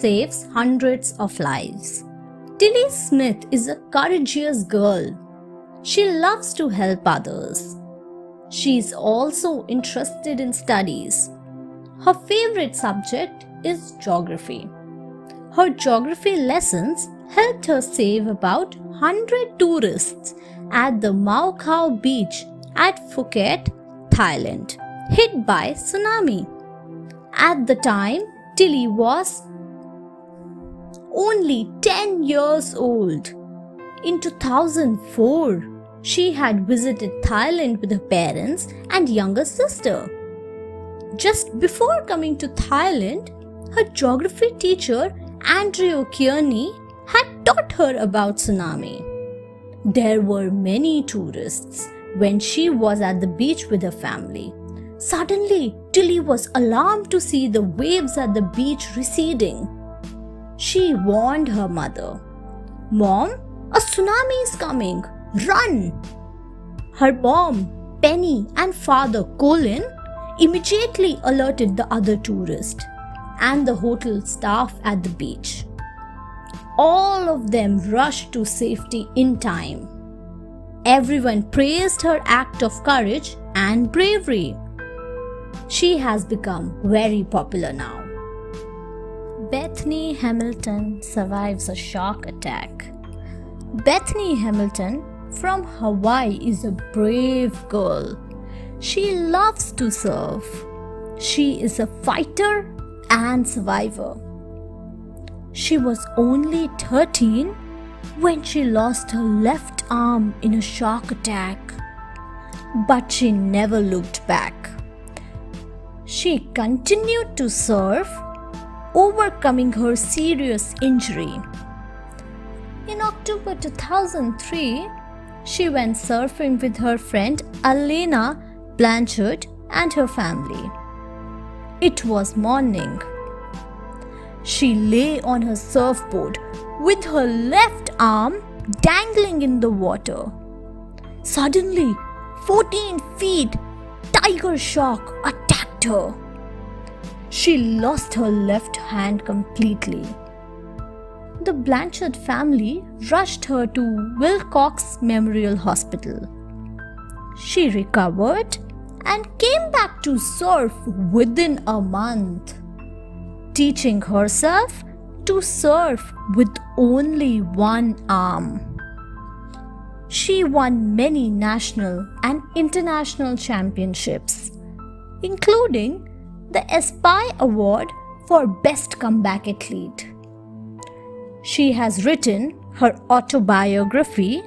saves hundreds of lives. Tilly Smith is a courageous girl. She loves to help others. She is also interested in studies. Her favorite subject is geography. Her geography lessons helped her save about 100 tourists at the Mau Khao beach at Phuket, Thailand, hit by tsunami. At the time, Tilly was only 10 years old. In 2004, she had visited Thailand with her parents and younger sister. Just before coming to Thailand, her geography teacher, Andrew Kearney, had taught her about tsunami. There were many tourists when she was at the beach with her family. Suddenly, Tilly was alarmed to see the waves at the beach receding. She warned her mother, "Mom, a tsunami is coming. Run!" Her mom, Penny, and father, Colton, immediately alerted the other tourists and the hotel staff at the beach. All of them rushed to safety in time. Everyone praised her act of courage and bravery. She has become very popular now. Bethany Hamilton survives a shock attack. Bethany Hamilton from Hawaii is a brave girl. She loves to surf. She is a fighter and survivor. She was only 13 when she lost her left arm in a shock attack. But she never looked back. She continued to surf, overcoming her serious injury. In October 2003, she went surfing with her friend Elena Blanchard and her family. It was morning. She lay on her surfboard with her left arm dangling in the water. Suddenly, 14 feet tiger shark attacked her. She lost her left hand completely. The Blanchard family rushed her to Wilcox Memorial Hospital. She recovered and came back to surf within a month, teaching herself to surf with only one arm. She won many national and international championships, including the Aspire Award for Best Comeback Athlete. She has written her autobiography,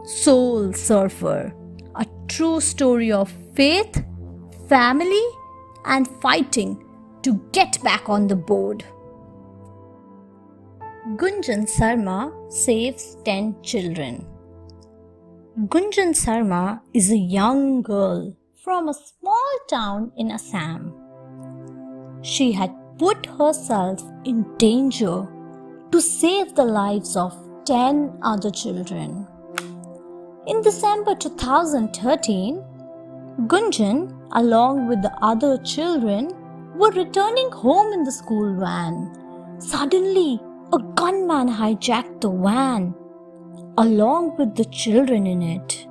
Soul Surfer, a true story of faith, family, and fighting to get back on the board. Gunjan Sarma saves 10 children. Gunjan Sarma is a young girl from a small town in Assam. She had put herself in danger to save the lives of 10 other children. In December 2013, Gunjan, along with the other children, were returning home in the school van. Suddenly, a gunman hijacked the van, along with the children in it,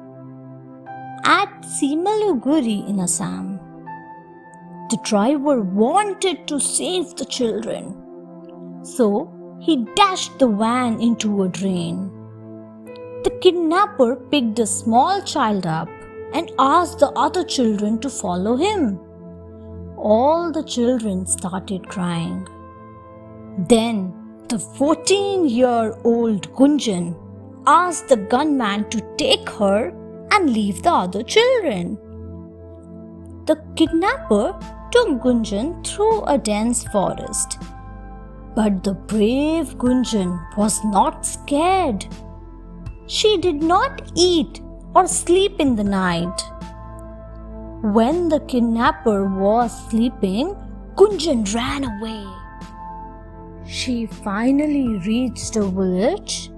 at Simaluguri in Assam. The driver wanted to save the children, so he dashed the van into a drain. The kidnapper picked a small child up and asked the other children to follow him. All the children started crying. Then the 14-year-old Gunjan asked the gunman to take her and leave the other children. The kidnapper took Gunjan through a dense forest. But the brave Gunjan was not scared. She did not eat or sleep in the night. When the kidnapper was sleeping, Gunjan ran away. She finally reached a village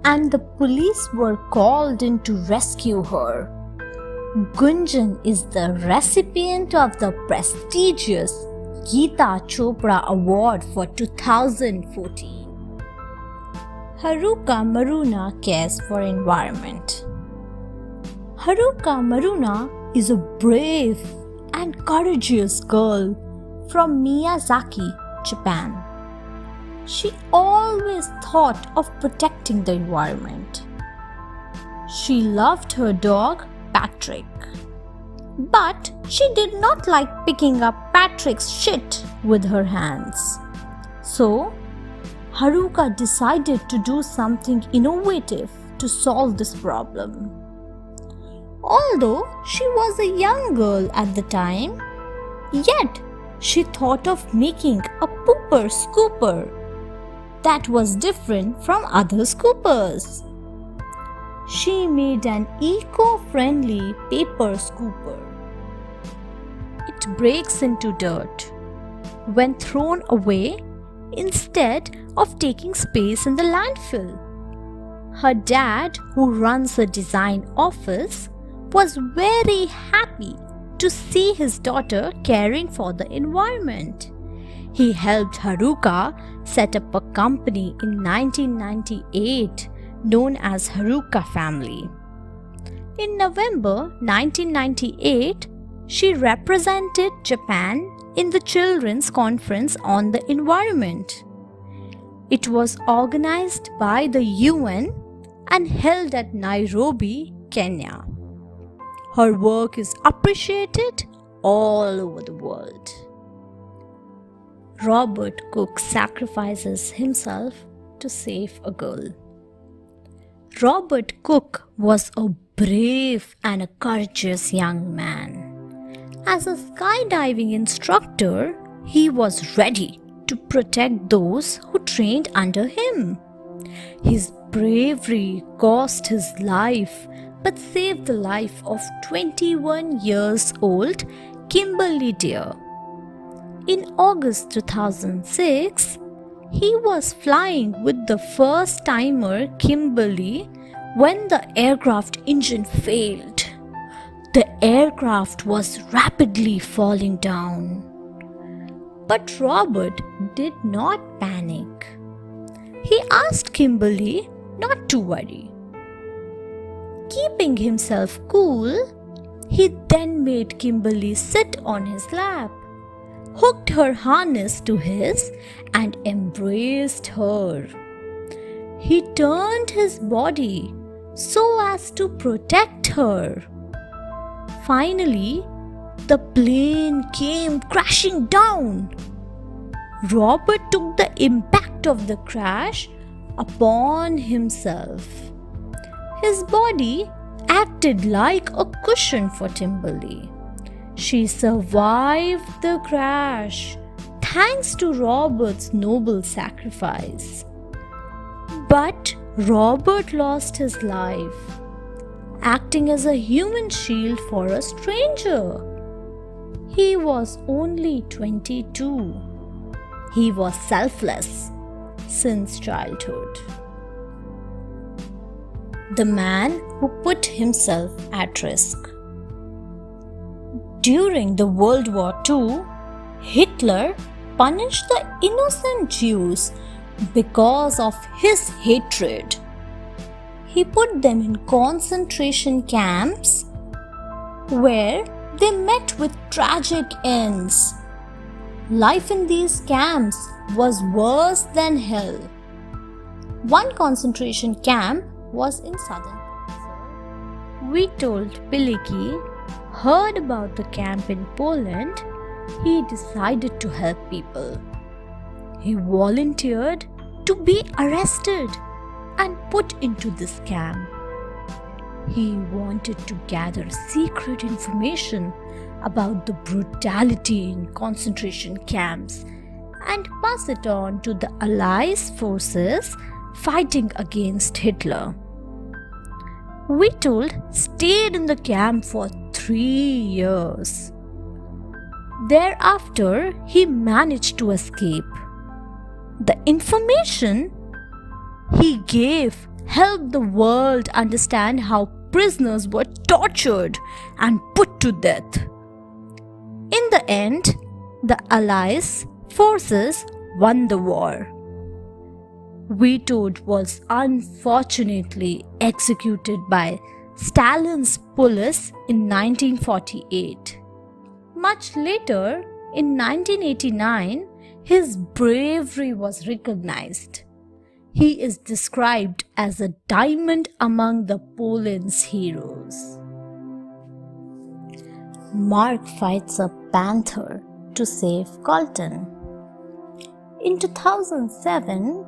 and the police were called in to rescue her. Gunjan is the recipient of the prestigious Geeta Chopra Award for 2014. Haruka Maruna cares for environment. Haruka Maruna is a brave and courageous girl from Miyazaki, Japan. She always thought of protecting the environment. She loved her dog, Patrick. But she did not like picking up Patrick's shit with her hands. So, Haruka decided to do something innovative to solve this problem. Although she was a young girl at the time, yet she thought of making a pooper scooper that was different from other scoopers. She made an eco-friendly paper scooper. It breaks into dirt when thrown away instead of taking space in the landfill. Her dad, who runs a design office, was very happy to see his daughter caring for the environment. He helped Haruka set up a company in 1998 known as Haruka Family. In November 1998, she represented Japan in the Children's Conference on the Environment. It was organized by the UN and held at Nairobi, Kenya. Her work is appreciated all over the world. Robert Cook sacrifices himself to save a girl. Robert Cook was a brave and a courageous young man. As a skydiving instructor, he was ready to protect those who trained under him. His bravery cost his life but saved the life of 21 years old Kimberly Deer. In August 2006, he was flying with the first-timer Kimberly when the aircraft engine failed. The aircraft was rapidly falling down. But Robert did not panic. He asked Kimberly not to worry. Keeping himself cool, he then made Kimberly sit on his lap, hooked her harness to his, and embraced her. He turned his body so as to protect her. Finally, the plane came crashing down. Robert took the impact of the crash upon himself. His body acted like a cushion for Kimberly. She survived the crash thanks to Robert's noble sacrifice. But Robert lost his life, acting as a human shield for a stranger. He was only 22. He was selfless since childhood. The man who put himself at risk. During the World War II, Hitler punished the innocent Jews because of his hatred. He put them in concentration camps where they met with tragic ends. Life in these camps was worse than hell. One concentration camp was in southern. We told Piliki heard about the camp in Poland. He decided to help people. He volunteered to be arrested and put into this camp. He wanted to gather secret information about the brutality in concentration camps and pass it on to the Allies forces fighting against Hitler. Witold stayed in the camp for 3 years. Thereafter, he managed to escape. The information he gave helped the world understand how prisoners were tortured and put to death. In the end, the Allies forces won the war. Vetoed was unfortunately executed by Stalin's police in 1948. Much later, in 1989, his bravery was recognized. He is described as a diamond among the Poland's heroes. Mark fights a panther to save Colton. In 2007,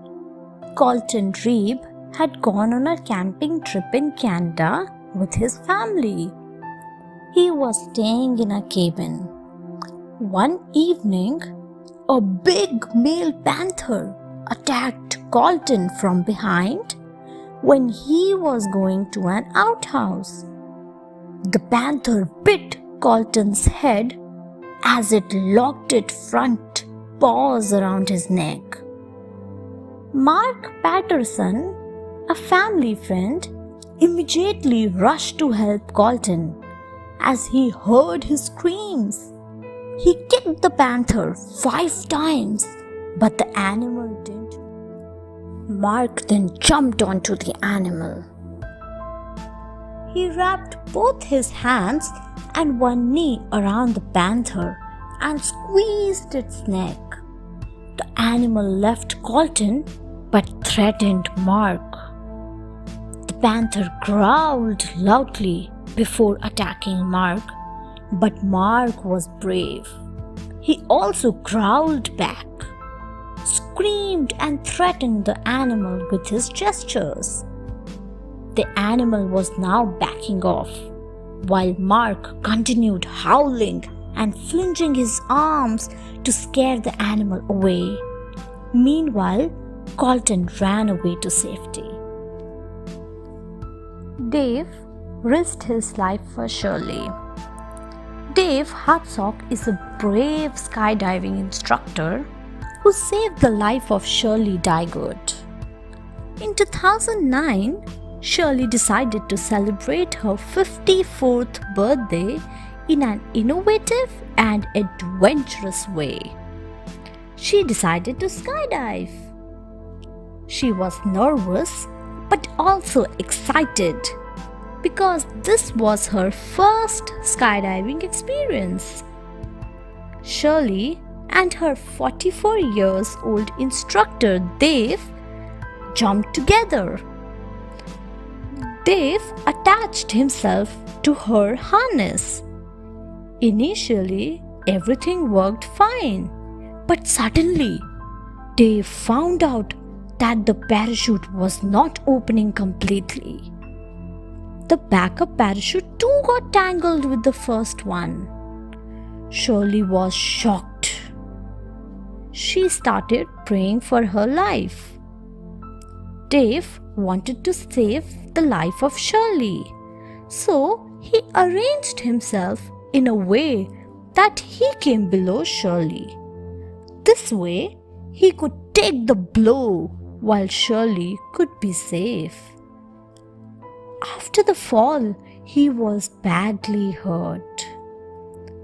Colton Reeb had gone on a camping trip in Canada with his family. He was staying in a cabin. One evening, a big male panther attacked Colton from behind when he was going to an outhouse. The panther bit Colton's head as it locked its front paws around his neck. Mark Patterson, a family friend, immediately rushed to help Colton as he heard his screams. He kicked the panther 5 times, but the animal didn't. Mark then jumped onto the animal. He wrapped both his hands and one knee around the panther and squeezed its neck. The animal left Colton but threatened Mark. The panther growled loudly before attacking Mark, but Mark was brave. He also growled back, screamed and threatened the animal with his gestures. The animal was now backing off, while Mark continued howling and flinging his arms to scare the animal away. Meanwhile, Colton ran away to safety. Dave risked his life for Shirley. Dave Hartsock is a brave skydiving instructor who saved the life of Shirley Dygood. In 2009, Shirley decided to celebrate her 54th birthday in an innovative and adventurous way. She decided to skydive. She was nervous but also excited because this was her first skydiving experience. Shirley and her 44-year-old instructor Dave jumped together. Dave attached himself to her harness. Initially, everything worked fine, but suddenly, Dave found out that the parachute was not opening completely. The backup parachute too got tangled with the first one. Shirley was shocked. She started praying for her life. Dave wanted to save the life of Shirley, so he arranged himself in a way that he came below Shirley. This way, he could take the blow while Shirley could be safe. After the fall, he was badly hurt,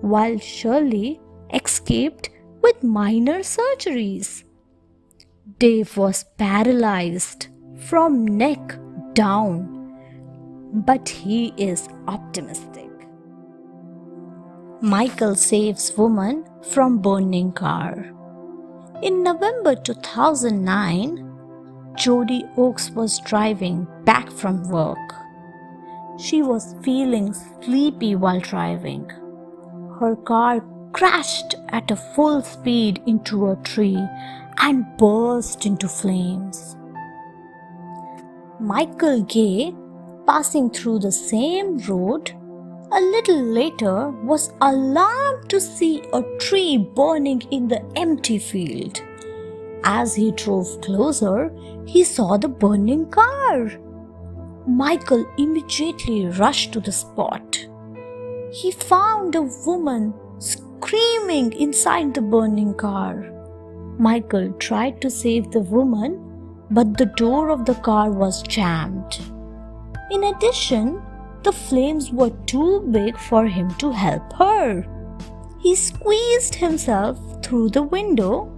while Shirley escaped with minor surgeries. Dave was paralyzed from neck down, but he is optimistic. Michael saves woman from burning car. In November 2009, Jody Oakes was driving back from work. She was feeling sleepy while driving. Her car crashed at a full speed into a tree and burst into flames. Michael Gay, passing through the same road, a little later was alarmed to see a tree burning in the empty field. As he drove closer, he saw the burning car. Michael immediately rushed to the spot. He found a woman screaming inside the burning car. Michael tried to save the woman, but the door of the car was jammed. In addition, the flames were too big for him to help her. He squeezed himself through the window.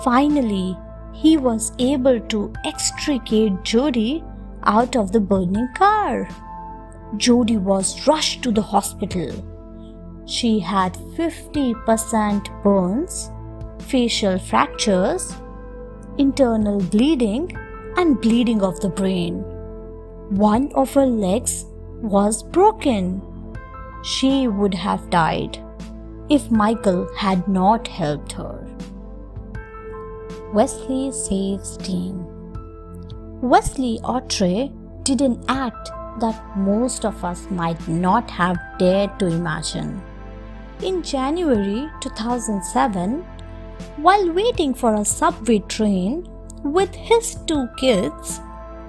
Finally, he was able to extricate Jody out of the burning car. Jody was rushed to the hospital. She had 50% burns, facial fractures, internal bleeding, and bleeding of the brain. One of her legs was broken. She would have died if Michael had not helped her. Wesley saves team. Wesley Autry did an act that most of us might not have dared to imagine. In January 2007, while waiting for a subway train with his 2 kids,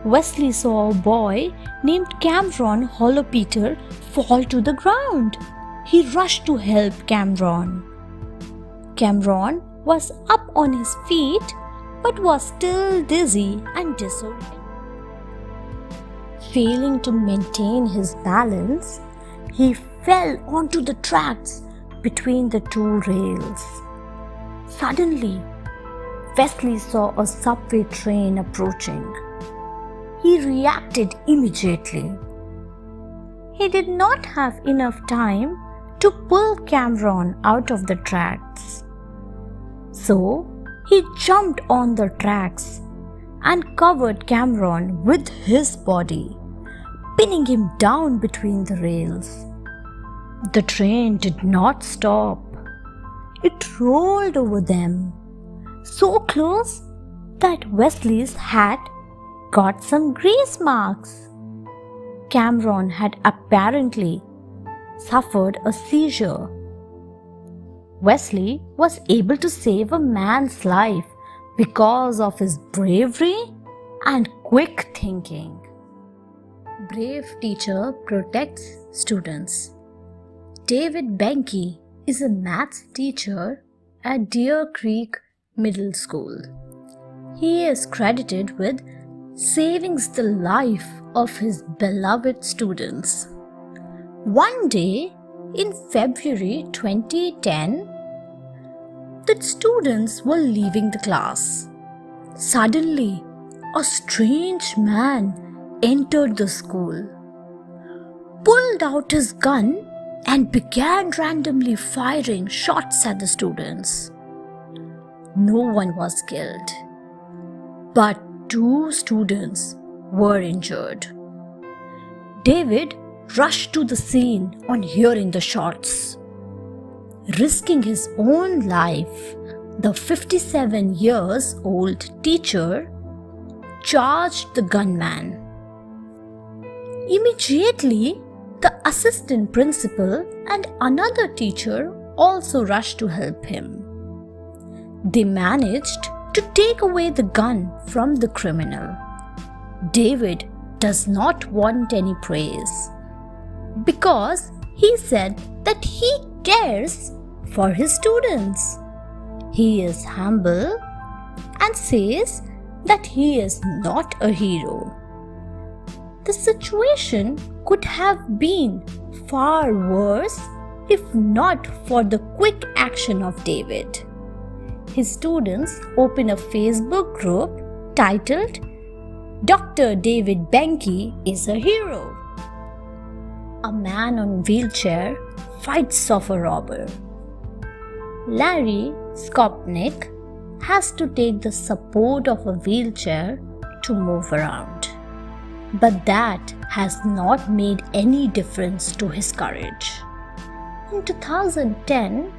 Wesley saw a boy named Cameron Holopeter fall to the ground. He rushed to help Cameron. Cameron was up on his feet but was still dizzy and disoriented. Failing to maintain his balance, he fell onto the tracks between the 2 rails. Suddenly, Wesley saw a subway train approaching. He reacted immediately. He did not have enough time to pull Cameron out of the tracks. So, he jumped on the tracks and covered Cameron with his body, pinning him down between the rails. The train did not stop. It rolled over them, so close that Wesley's hat got some grease marks. Cameron had apparently suffered a seizure. Wesley was able to save a man's life because of his bravery and quick thinking. Brave teacher protects students. David Benke is a maths teacher at Deer Creek Middle School. He is credited with saving the life of his beloved students. One day in February 2010, the students were leaving the class. Suddenly, a strange man entered the school, pulled out his gun, and began randomly firing shots at the students. No one was killed, but 2 students were injured. David rushed to the scene on hearing the shots. Risking his own life, the 57-year-old teacher charged the gunman. Immediately, the assistant principal and another teacher also rushed to help him. They managed to take away the gun from the criminal. David does not want any praise because he said that he cares for his students. He is humble and says that he is not a hero. The situation could have been far worse if not for the quick action of David. His students opened a Facebook group titled Dr. David Benke is a Hero. A man on wheelchair fights off a robber. Larry Skopnik has to take the support of a wheelchair to move around. But that has not made any difference to his courage. In 2010,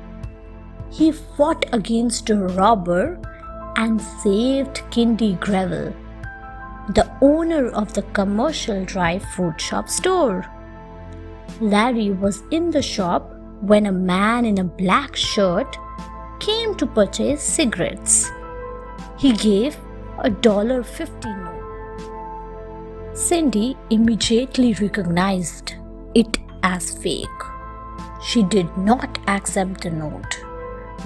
he fought against a robber and saved Kindy Gravel, the owner of the commercial dry food shop store. Larry was in the shop when a man in a black shirt came to purchase cigarettes. He gave a $1.50 note. Cindy immediately recognized it as fake. She did not accept the note.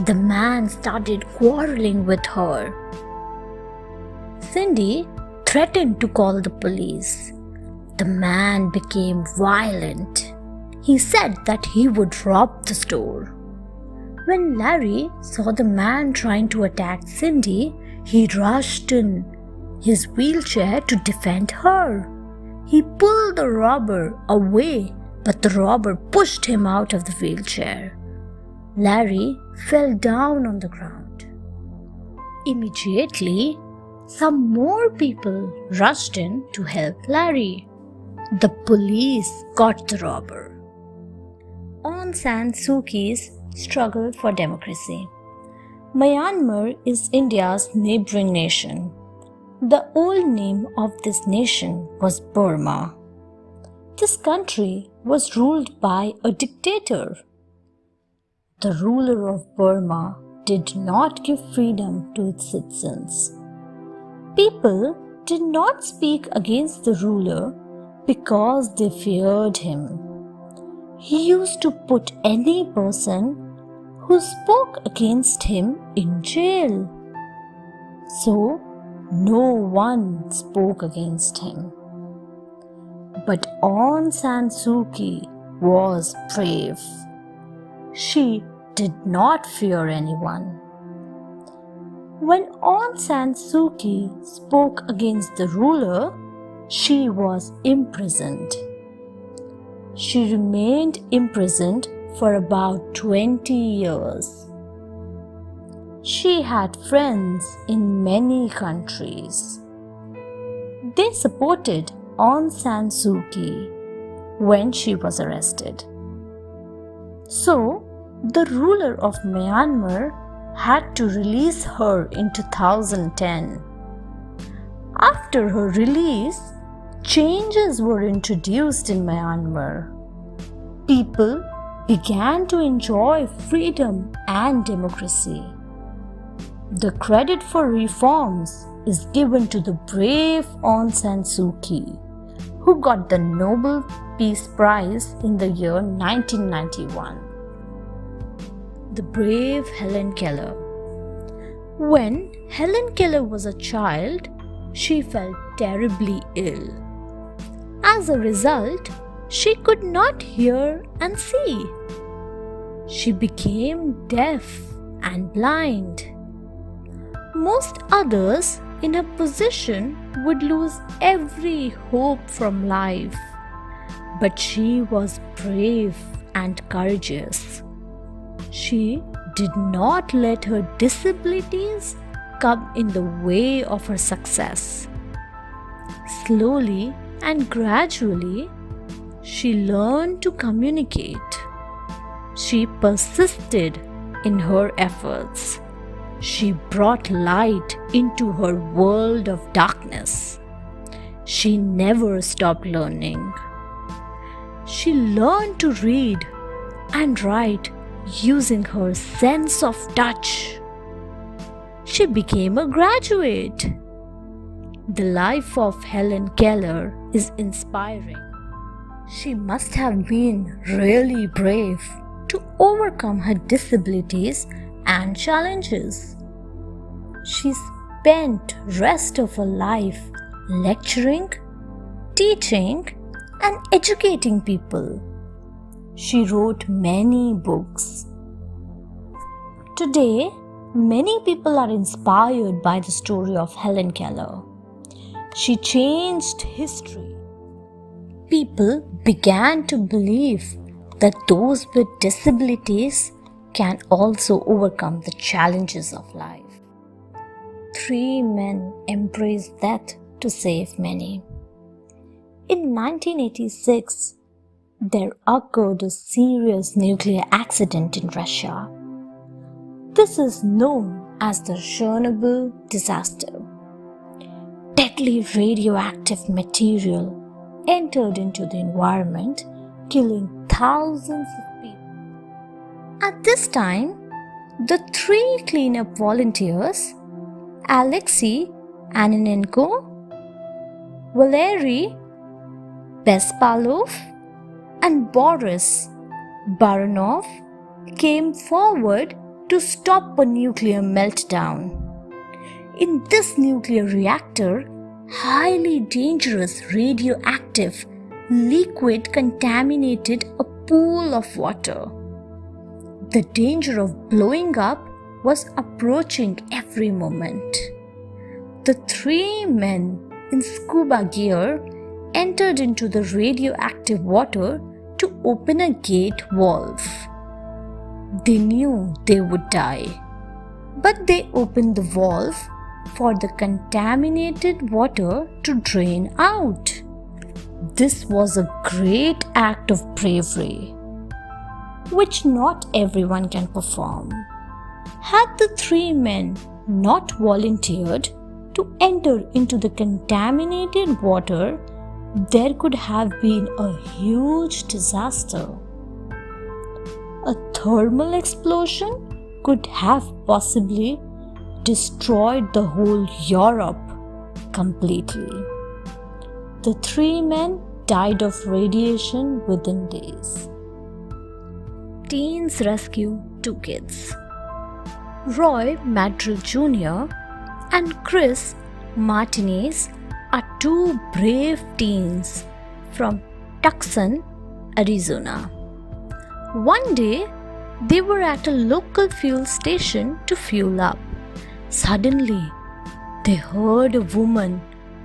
The man started quarreling with her. Cindy threatened to call the police. The man became violent. He said that he would rob the store. When Larry saw the man trying to attack Cindy, he rushed in his wheelchair to defend her. He pulled the robber away, but the robber pushed him out of the wheelchair. Larry fell down on the ground. Immediately, some more people rushed in to help Larry. The police caught the robber. Aung San Suu Kyi's struggle for democracy. Myanmar is India's neighboring nation. The old name of this nation was Burma. This country was ruled by a dictator. The ruler of Burma did not give freedom to its citizens. People did not speak against the ruler because they feared him. He used to put any person who spoke against him in jail. So, no one spoke against him. But Aung San Suu Kyi was brave. She did not fear anyone. When Aung San Suu Kyi spoke against the ruler, she was imprisoned. She remained imprisoned for about 20 years. She had friends in many countries. They supported Aung San Suu Kyi when she was arrested. So, the ruler of Myanmar had to release her in 2010. After her release, changes were introduced in Myanmar. People began to enjoy freedom and democracy. The credit for reforms is given to the brave Aung San Suu Kyi, who got the Nobel Peace Prize in the year 1991. The brave Helen Keller. When Helen Keller was a child, she felt terribly ill. As a result, she could not hear and see. She became deaf and blind. Most others in her position would lose every hope from life. But she was brave and courageous. She did not let her disabilities come in the way of her success. Slowly and gradually, she learned to communicate. She persisted in her efforts. She brought light into her world of darkness. She never stopped learning. She learned to read and write using her sense of touch. She became a graduate. The life of Helen Keller is inspiring. She must have been really brave to overcome her disabilities and challenges. She spent rest of her life lecturing, teaching, and educating people. She wrote many books. Today, many people are inspired by the story of Helen Keller. She changed history. People began to believe that those with disabilities can also overcome the challenges of life. 3 men embraced death to save many. In 1986, there occurred a serious nuclear accident in Russia. This is known as the Chernobyl disaster. Deadly radioactive material entered into the environment, killing thousands of people. At this time, the 3 cleanup volunteers, Alexei Ananenko, Valery Bespalov, and Boris Baranov, came forward to stop a nuclear meltdown. In this nuclear reactor, highly dangerous radioactive liquid contaminated a pool of water. The danger of blowing up was approaching every moment. The three men in scuba gear entered into the radioactive water to open a gate valve. They knew they would die, but they opened the valve for the contaminated water to drain out. This was a great act of bravery, which not everyone can perform. Had the three men not volunteered to enter into the contaminated water, there could have been a huge disaster. A thermal explosion could have possibly destroyed the whole Europe completely. The three men died of radiation within days. Teens rescue two kids. Roy Madrill Jr. and Chris Martinez are two brave teens from Tucson, Arizona. One day, they were at a local fuel station to fuel up. Suddenly, they heard a woman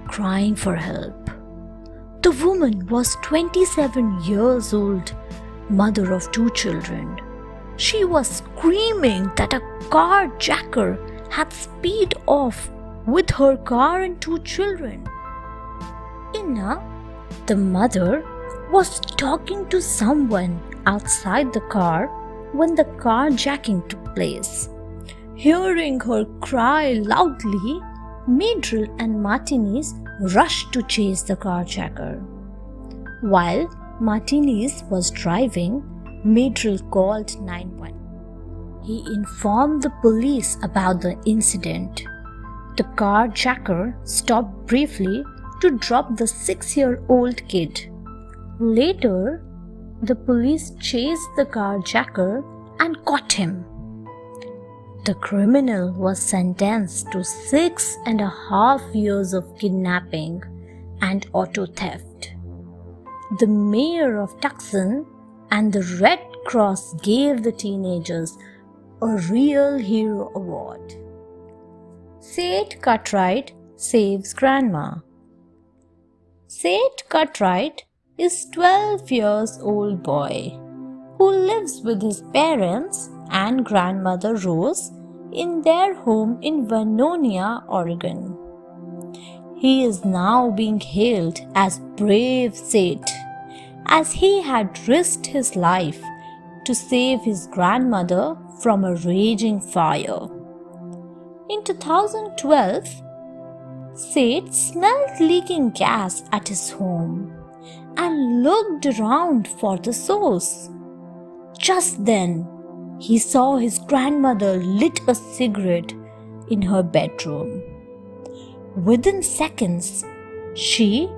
crying for help. The woman was 27 years old, mother of two children. She was screaming that a carjacker had speed off with her car and two children. Inna, the mother, was talking to someone outside the car when the carjacking took place. Hearing her cry loudly, Madrill and Martinez rushed to chase the carjacker. While Martinez was driving, Madrill called 911. He informed the police about the incident. The carjacker stopped briefly to drop the 6-year-old kid. Later, the police chased the carjacker and caught him. The criminal was sentenced to 6.5 years of kidnapping and auto theft. The mayor of Tucson and the Red Cross gave the teenagers a Real Hero Award. Seth Cartwright saves grandma. Seth Cartwright is 12 years old boy who lives with his parents and grandmother Rose in their home in Vernonia, Oregon. He is now being hailed as Brave Seth, as he had risked his life to save his grandmother from a raging fire. In 2012, Seth smelled leaking gas at his home and looked around for the source. Just then, he saw his grandmother lit a cigarette in her bedroom. Within seconds, she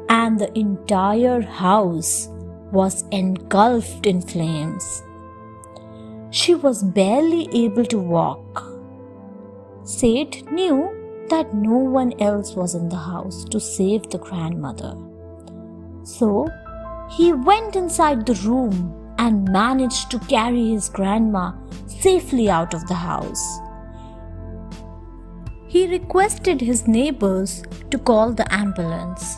and the entire house was engulfed in flames. She was barely able to walk. Seth knew that no one else was in the house to save the grandmother. So, he went inside the room and managed to carry his grandma safely out of the house. He requested his neighbors to call the ambulance.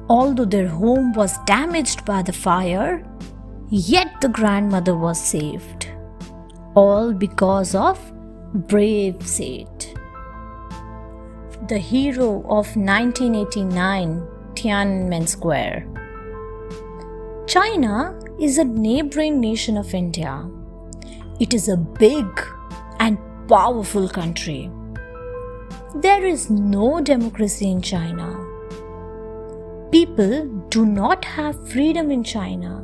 Although their home was damaged by the fire, yet the grandmother was saved. All because of Brave Seth. The hero of 1989 Tiananmen Square. China is a neighboring nation of India. It is a big and powerful country. There is no democracy in China. People do not have freedom in China.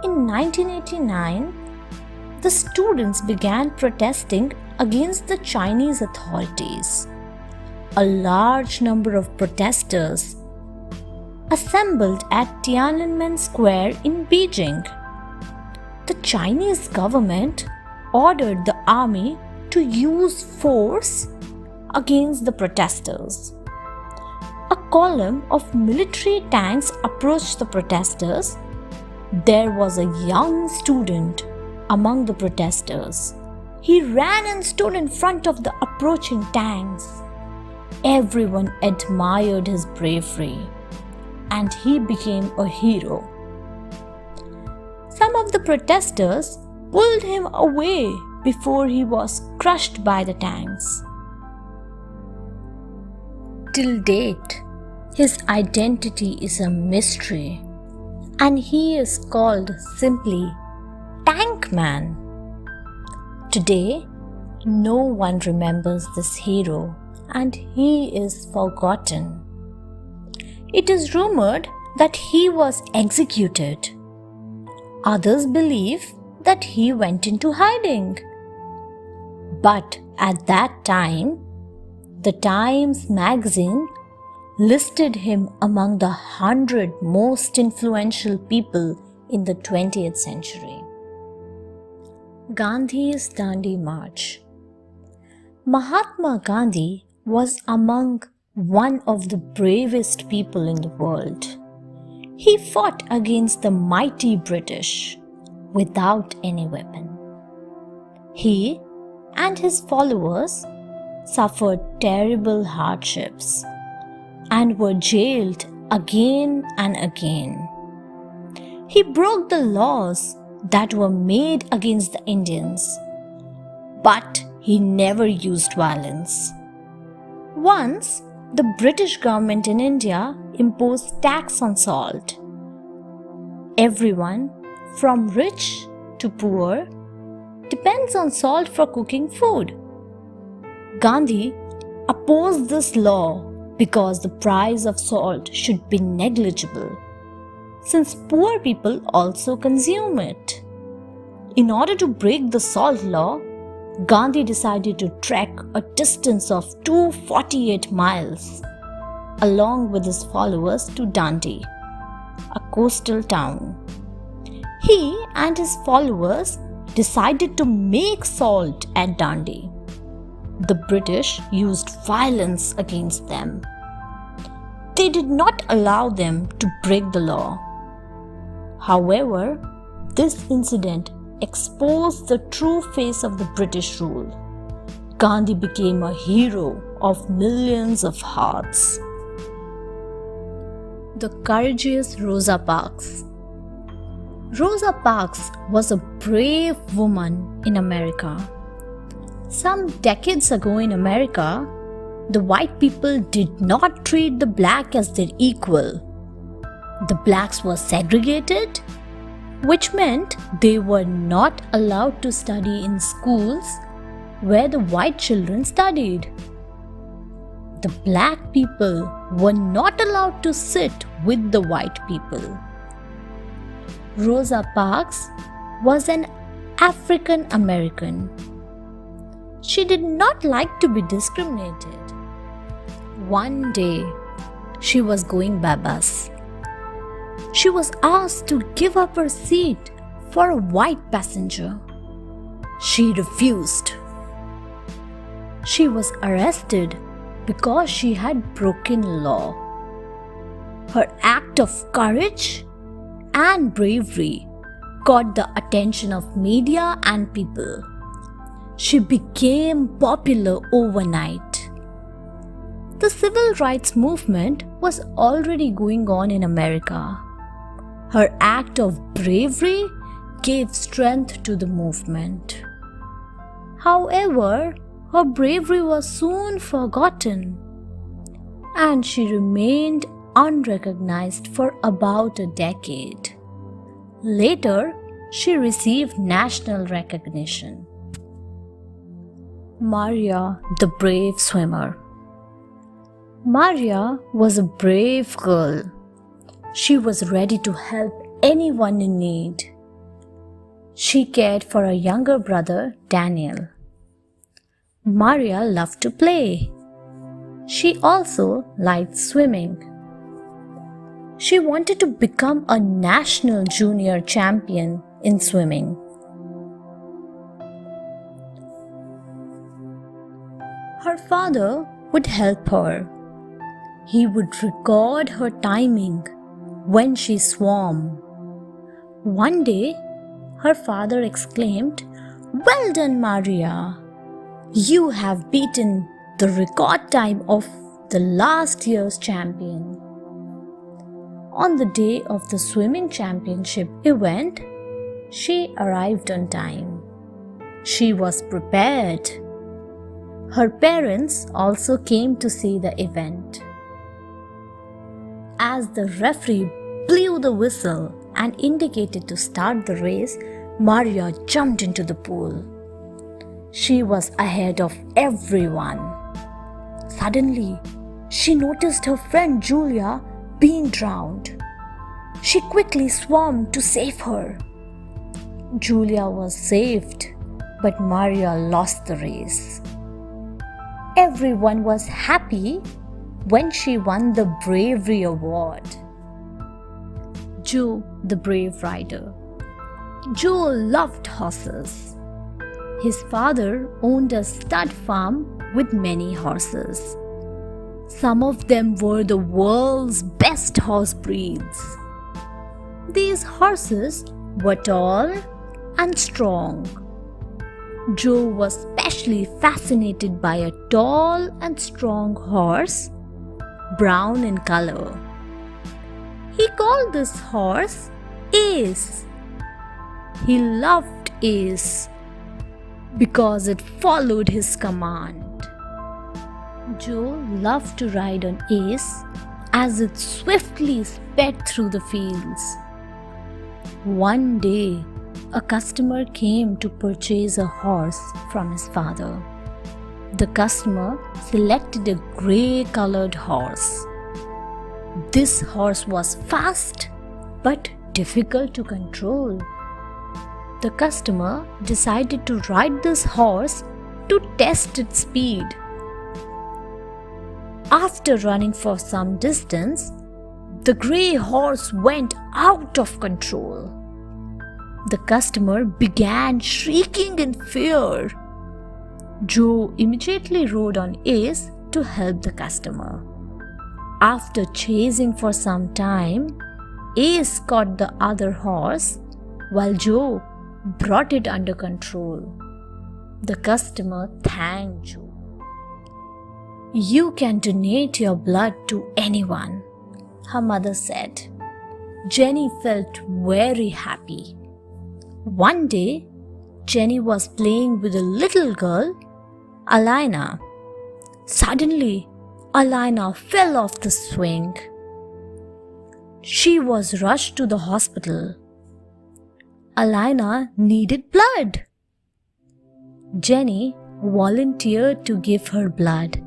In 1989, the students began protesting against the Chinese authorities. A large number of protesters assembled at Tiananmen Square in Beijing. The Chinese government ordered the army to use force against the protesters. A column of military tanks approached the protesters. There was a young student among the protesters. He ran and stood in front of the approaching tanks. Everyone admired his bravery, and he became a hero. Some of the protesters pulled him away before he was crushed by the tanks. Till date, his identity is a mystery, and he is called simply Tank Man. Today, no one remembers this hero, and he is forgotten. It is rumored that he was executed. Others believe that he went into hiding. But at that time, the Times magazine listed him among the 100 most influential people in the 20th century. Gandhi's Dandi March. Mahatma Gandhi was among one of the bravest people in the world. He fought against the mighty British without any weapon. He and his followers suffered terrible hardships and were jailed again and again. He broke the laws that were made against the Indians, but he never used violence. Once, the British government in India imposed tax on salt. Everyone, from rich to poor, depends on salt for cooking food. Gandhi opposed this law because the price of salt should be negligible, since poor people also consume it. In order to break the salt law, Gandhi decided to trek a distance of 248 miles along with his followers to Dandi, a coastal town. He and his followers decided to make salt at Dandi. The British used violence against them. They did not allow them to break the law. However, this incident exposed the true face of the British rule. Gandhi became a hero of millions of hearts. The courageous Rosa Parks. Rosa Parks was a brave woman in America. Some decades ago in America, the white people did not treat the black as their equal. The blacks were segregated, which meant they were not allowed to study in schools where the white children studied. The black people were not allowed to sit with the white people. Rosa Parks was an African American. She did not like to be discriminated. One day, she was going by bus. She was asked to give up her seat for a white passenger. She refused. She was arrested because she had broken law. Her act of courage and bravery caught the attention of media and people. She became popular overnight. The civil rights movement was already going on in America. Her act of bravery gave strength to the movement. However, her bravery was soon forgotten, and she remained unrecognized for about a decade. Later, she received national recognition. Maria, the brave swimmer. Maria was a brave girl. She was ready to help anyone in need. She cared for her younger brother, Daniel. Maria loved to play. She also liked swimming. She wanted to become a national junior champion in swimming. Her father would help her. He would record her timing when she swam. One day, her father exclaimed, "Well done, Maria! You have beaten the record time of the last year's champion." On the day of the swimming championship event, she arrived on time. She was prepared. Her parents also came to see the event. As the referee blew the whistle and indicated to start the race, Maria jumped into the pool. She was ahead of everyone. Suddenly, she noticed her friend Julia being drowned. She quickly swam to save her. Julia was saved, but Maria lost the race. Everyone was happy when she won the Bravery Award. Joe, the brave rider. Joe loved horses. His father owned a stud farm with many horses. Some of them were the world's best horse breeds. These horses were tall and strong. Joe was especially fascinated by a tall and strong horse, brown in color. He called this horse Ace. He loved Ace because it followed his command. Joe loved to ride on Ace as it swiftly sped through the fields. One day, a customer came to purchase a horse from his father. The customer selected a grey-colored horse. This horse was fast but difficult to control. The customer decided to ride this horse to test its speed. After running for some distance, the grey horse went out of control. The customer began shrieking in fear. Joe immediately rode on Ace to help the customer. After chasing for some time, Ace caught the other horse while Joe brought it under control. The customer thanked Joe. "You can donate your blood to anyone," her mother said. Jenny felt very happy. One day, Jenny was playing with a little girl, Alina. Suddenly, Alina fell off the swing. She was rushed to the hospital. Alina needed blood. Jenny volunteered to give her blood,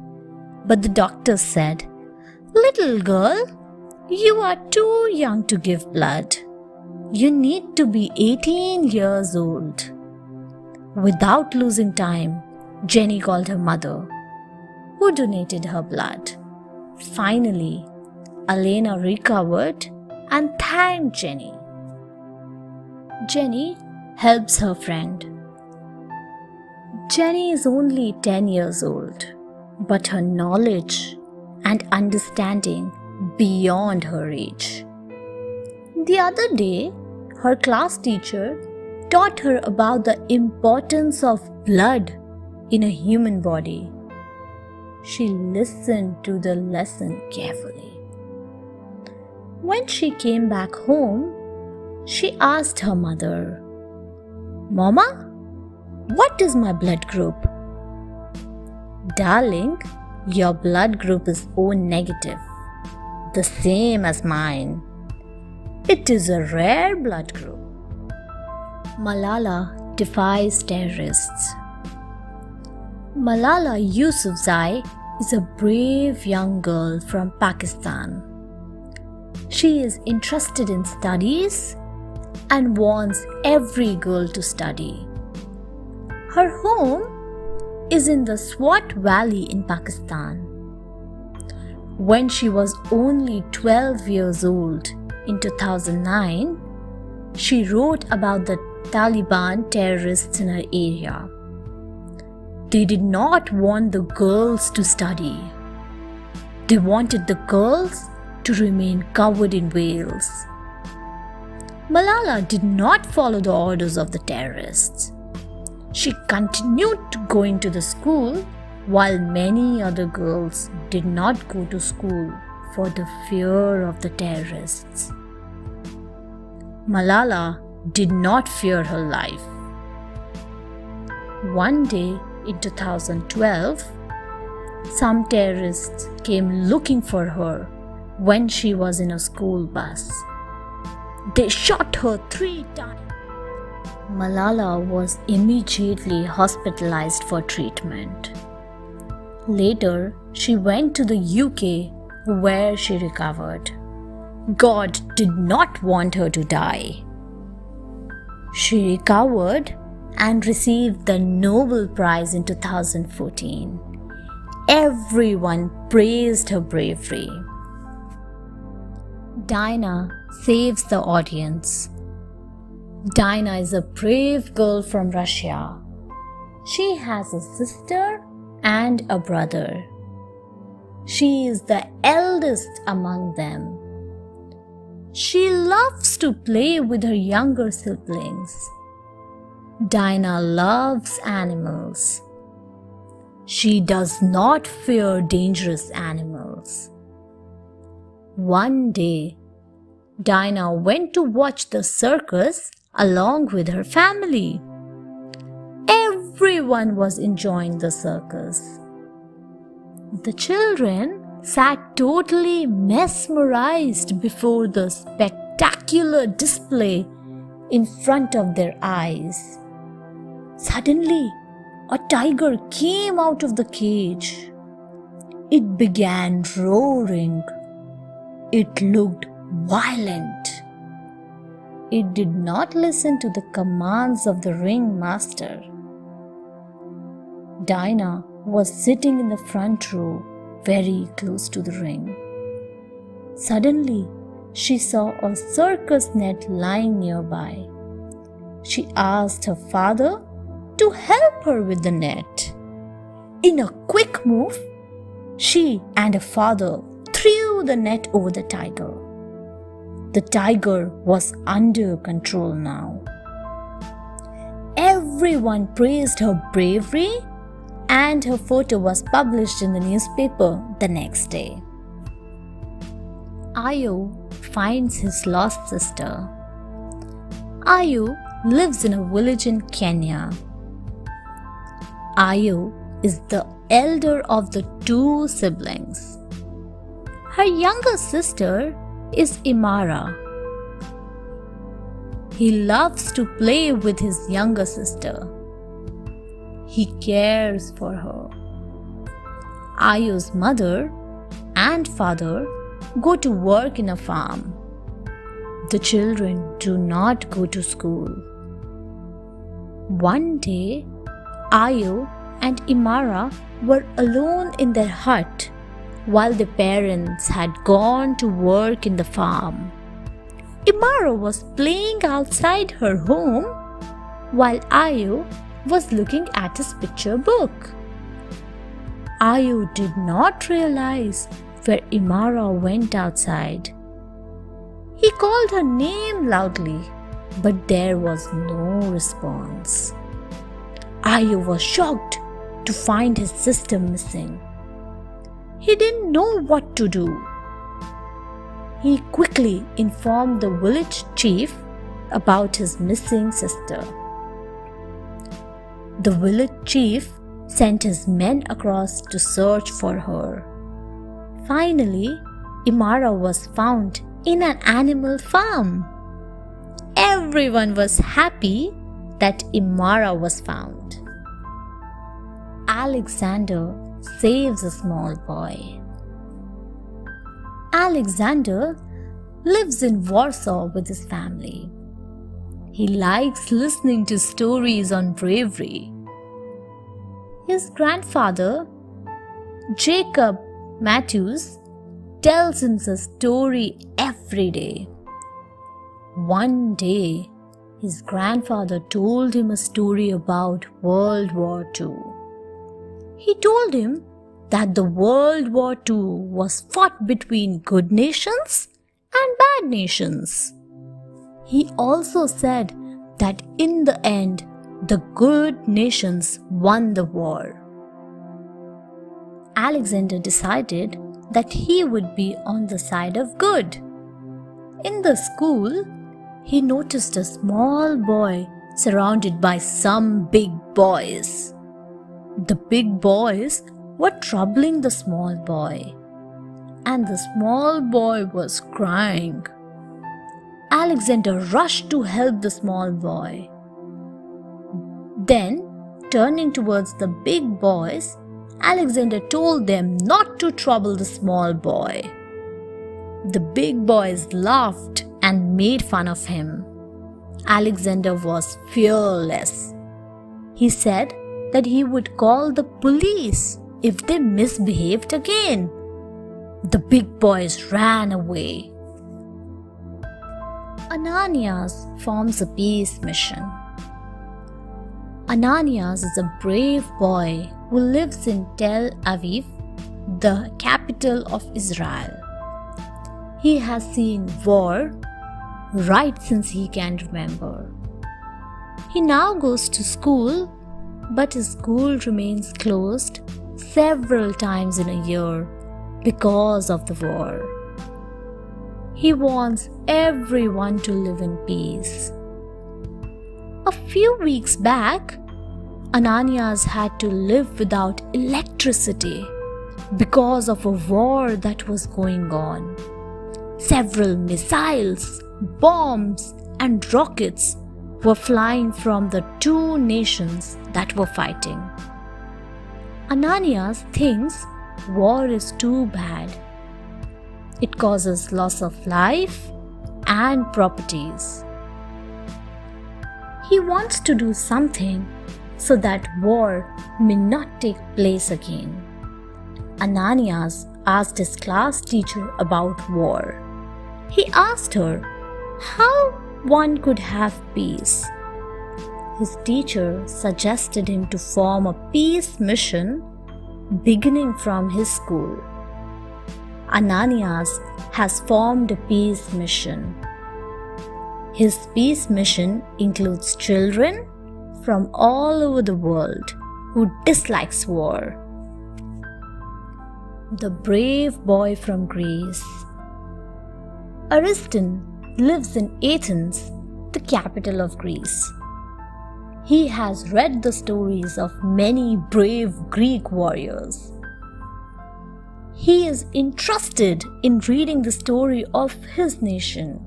but the doctor said, "Little girl, you are too young to give blood. You need to be 18 years old." Without losing time, Jenny called her mother, who donated her blood. Finally, Alina recovered and thanked Jenny. Jenny helps her friend. Jenny is only 10 years old, but her knowledge and understanding beyond her age. The other day, her class teacher taught her about the importance of blood in a human body. She listened to the lesson carefully. When she came back home, she asked her mother, "Mama, what is my blood group?" "Darling, your blood group is O negative, the same as mine. It is a rare blood group." Malala defies terrorists. Malala Yousafzai is a brave young girl from Pakistan. She is interested in studies and wants every girl to study. Her home is in the Swat Valley in Pakistan. When she was only 12 years old in 2009, she wrote about the Taliban terrorists in her area. They did not want the girls to study. They wanted the girls to remain covered in veils. Malala did not follow the orders of the terrorists. She continued going to the school while many other girls did not go to school for the fear of the terrorists. Malala did not fear her life. One day in 2012, some terrorists came looking for her when she was in a school bus. They shot her 3 times. Malala was immediately hospitalized for treatment. Later, she went to the UK where she recovered. God did not want her to die. She recovered and received the Nobel Prize in 2014. Everyone praised her bravery. Dinah saves the audience. Dinah is a brave girl from Russia. She has a sister and a brother. She is the eldest among them. She loves to play with her younger siblings. Dinah loves animals. She does not fear dangerous animals. One day, Dinah went to watch the circus along with her family. Everyone was enjoying the circus. The children sat totally mesmerized before the spectacular display in front of their eyes. Suddenly, a tiger came out of the cage. It began roaring. It looked violent. It did not listen to the commands of the ringmaster. Dinah was sitting in the front row, very close to the ring. Suddenly, she saw a circus net lying nearby. She asked her father to help her with the net. In a quick move, she and her father threw the net over the tiger. The tiger was under control now. Everyone praised her bravery, and her photo was published in the newspaper the next day. Ayu finds his lost sister. Ayu lives in a village in Kenya. Ayu is the elder of the 2 siblings. Her younger sister is Imara. He loves to play with his younger sister. He cares for her. Ayu's mother and father go to work in a farm. The children do not go to school. One day, Ayu and Imara were alone in their hut while the parents had gone to work in the farm. Imara was playing outside her home while Ayu was looking at his picture book. Ayu did not realize where Imara went outside. He called her name loudly, but there was no response. Ayu was shocked to find his sister missing. He didn't know what to do. He quickly informed the village chief about his missing sister. The village chief sent his men across to search for her. Finally, Imara was found in an animal farm. Everyone was happy that Imara was found. Alexander saves a small boy. Alexander lives in Warsaw with his family. He likes listening to stories on bravery. His grandfather, Jacob Matthews, tells him a story every day. One day, his grandfather told him a story about World War II. He told him that the World War II was fought between good nations and bad nations. He also said that in the end, the good nations won the war. Alexander decided that he would be on the side of good. In the school, he noticed a small boy surrounded by some big boys. The big boys were troubling the small boy, and the small boy was crying. Alexander rushed to help the small boy. Then, turning towards the big boys, Alexander told them not to trouble the small boy. The big boys laughed and made fun of him. Alexander was fearless. He said that he would call the police if they misbehaved again. The big boys ran away. Ananyas forms a peace mission. Ananyas is a brave boy who lives in Tel Aviv, the capital of Israel. He has seen war right since he can remember. He now goes to school, but his school remains closed several times in a year because of the war. He wants everyone to live in peace. A few weeks back, Ananyas had to live without electricity because of a war that was going on. Several missiles, bombs, and rockets were flying from the two nations that were fighting. Ananyas thinks war is too bad. It causes loss of life and properties. He wants to do something so that war may not take place again. Ananyas asked his class teacher about war. He asked her how one could have peace. His teacher suggested him to form a peace mission beginning from his school. Ananyas has formed a peace mission. His peace mission includes children from all over the world who dislikes war. The brave boy from Greece. Ariston lives in Athens, the capital of Greece. He has read the stories of many brave Greek warriors. He is interested in reading the story of his nation.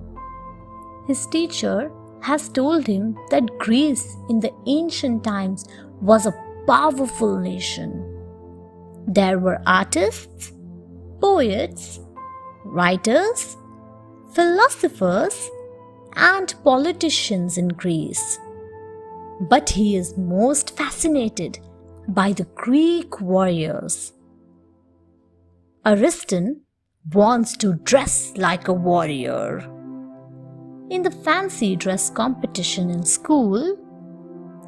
His teacher has told him that Greece in the ancient times was a powerful nation. There were artists, poets, writers, philosophers, and politicians in Greece. But he is most fascinated by the Greek warriors. Ariston wants to dress like a warrior. In the fancy dress competition in school,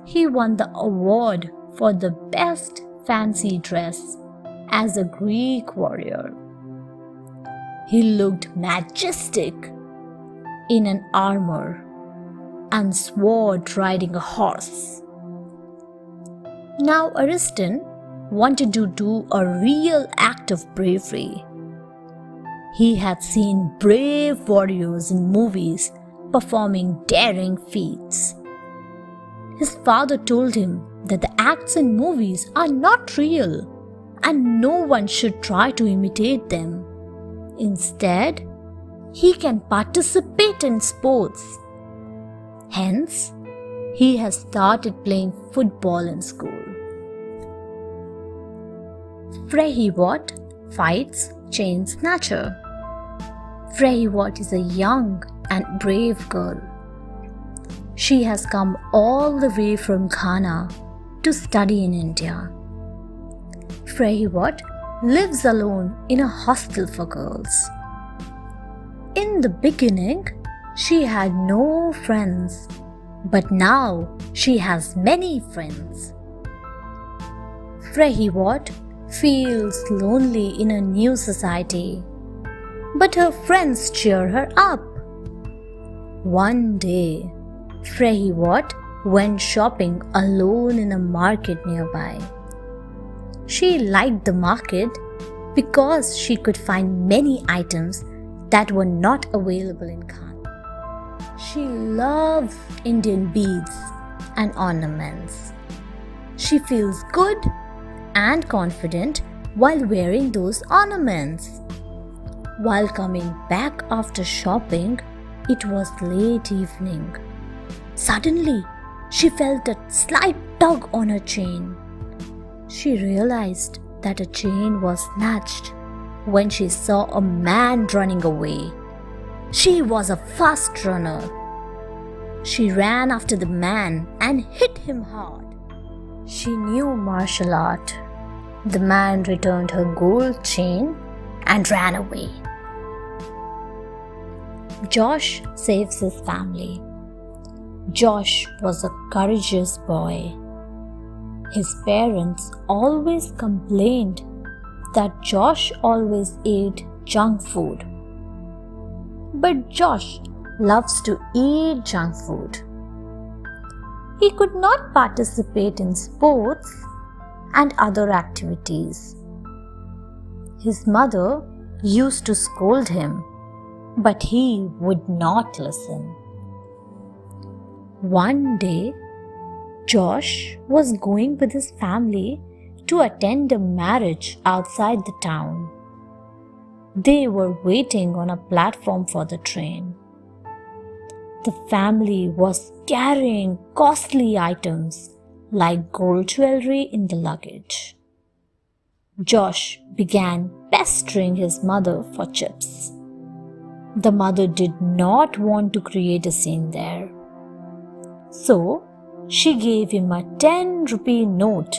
he won the award for the best fancy dress as a Greek warrior. He looked majestic in an armor and sword riding a horse. Now Ariston wanted to do a real act of bravery. He had seen brave warriors in movies performing daring feats. His father told him that the acts in movies are not real and no one should try to imitate them. Instead, he can participate in sports. Hence, he has started playing football in school. Freyji fights Chain Snatcher. Freyji is a young and brave girl. She has come all the way from Ghana to study in India. Freyji lives alone in a hostel for girls. In the beginning, she had no friends, but now she has many friends. Freyji feels lonely in a new society, but her friends cheer her up. One day, Freyji went shopping alone in a market nearby. She liked the market because she could find many items that were not available in Khan. She loves Indian beads and ornaments. She feels good and confident while wearing those ornaments. While coming back after shopping, it was late evening. Suddenly, she felt a slight tug on her chain. She realized that her chain was snatched when she saw a man running away. She was a fast runner. She ran after the man and hit him hard. She knew martial art. The man returned her gold chain and ran away. Josh saves his family. Josh was a courageous boy. His parents always complained that Josh always ate junk food. But Josh loves to eat junk food. He could not participate in sports and other activities. His mother used to scold him, but he would not listen. One day, Josh was going with his family to attend a marriage outside the town. They were waiting on a platform for the train. The family was carrying costly items like gold jewelry in the luggage. Josh began pestering his mother for chips. The mother did not want to create a scene there. So, she gave him a 10-rupee note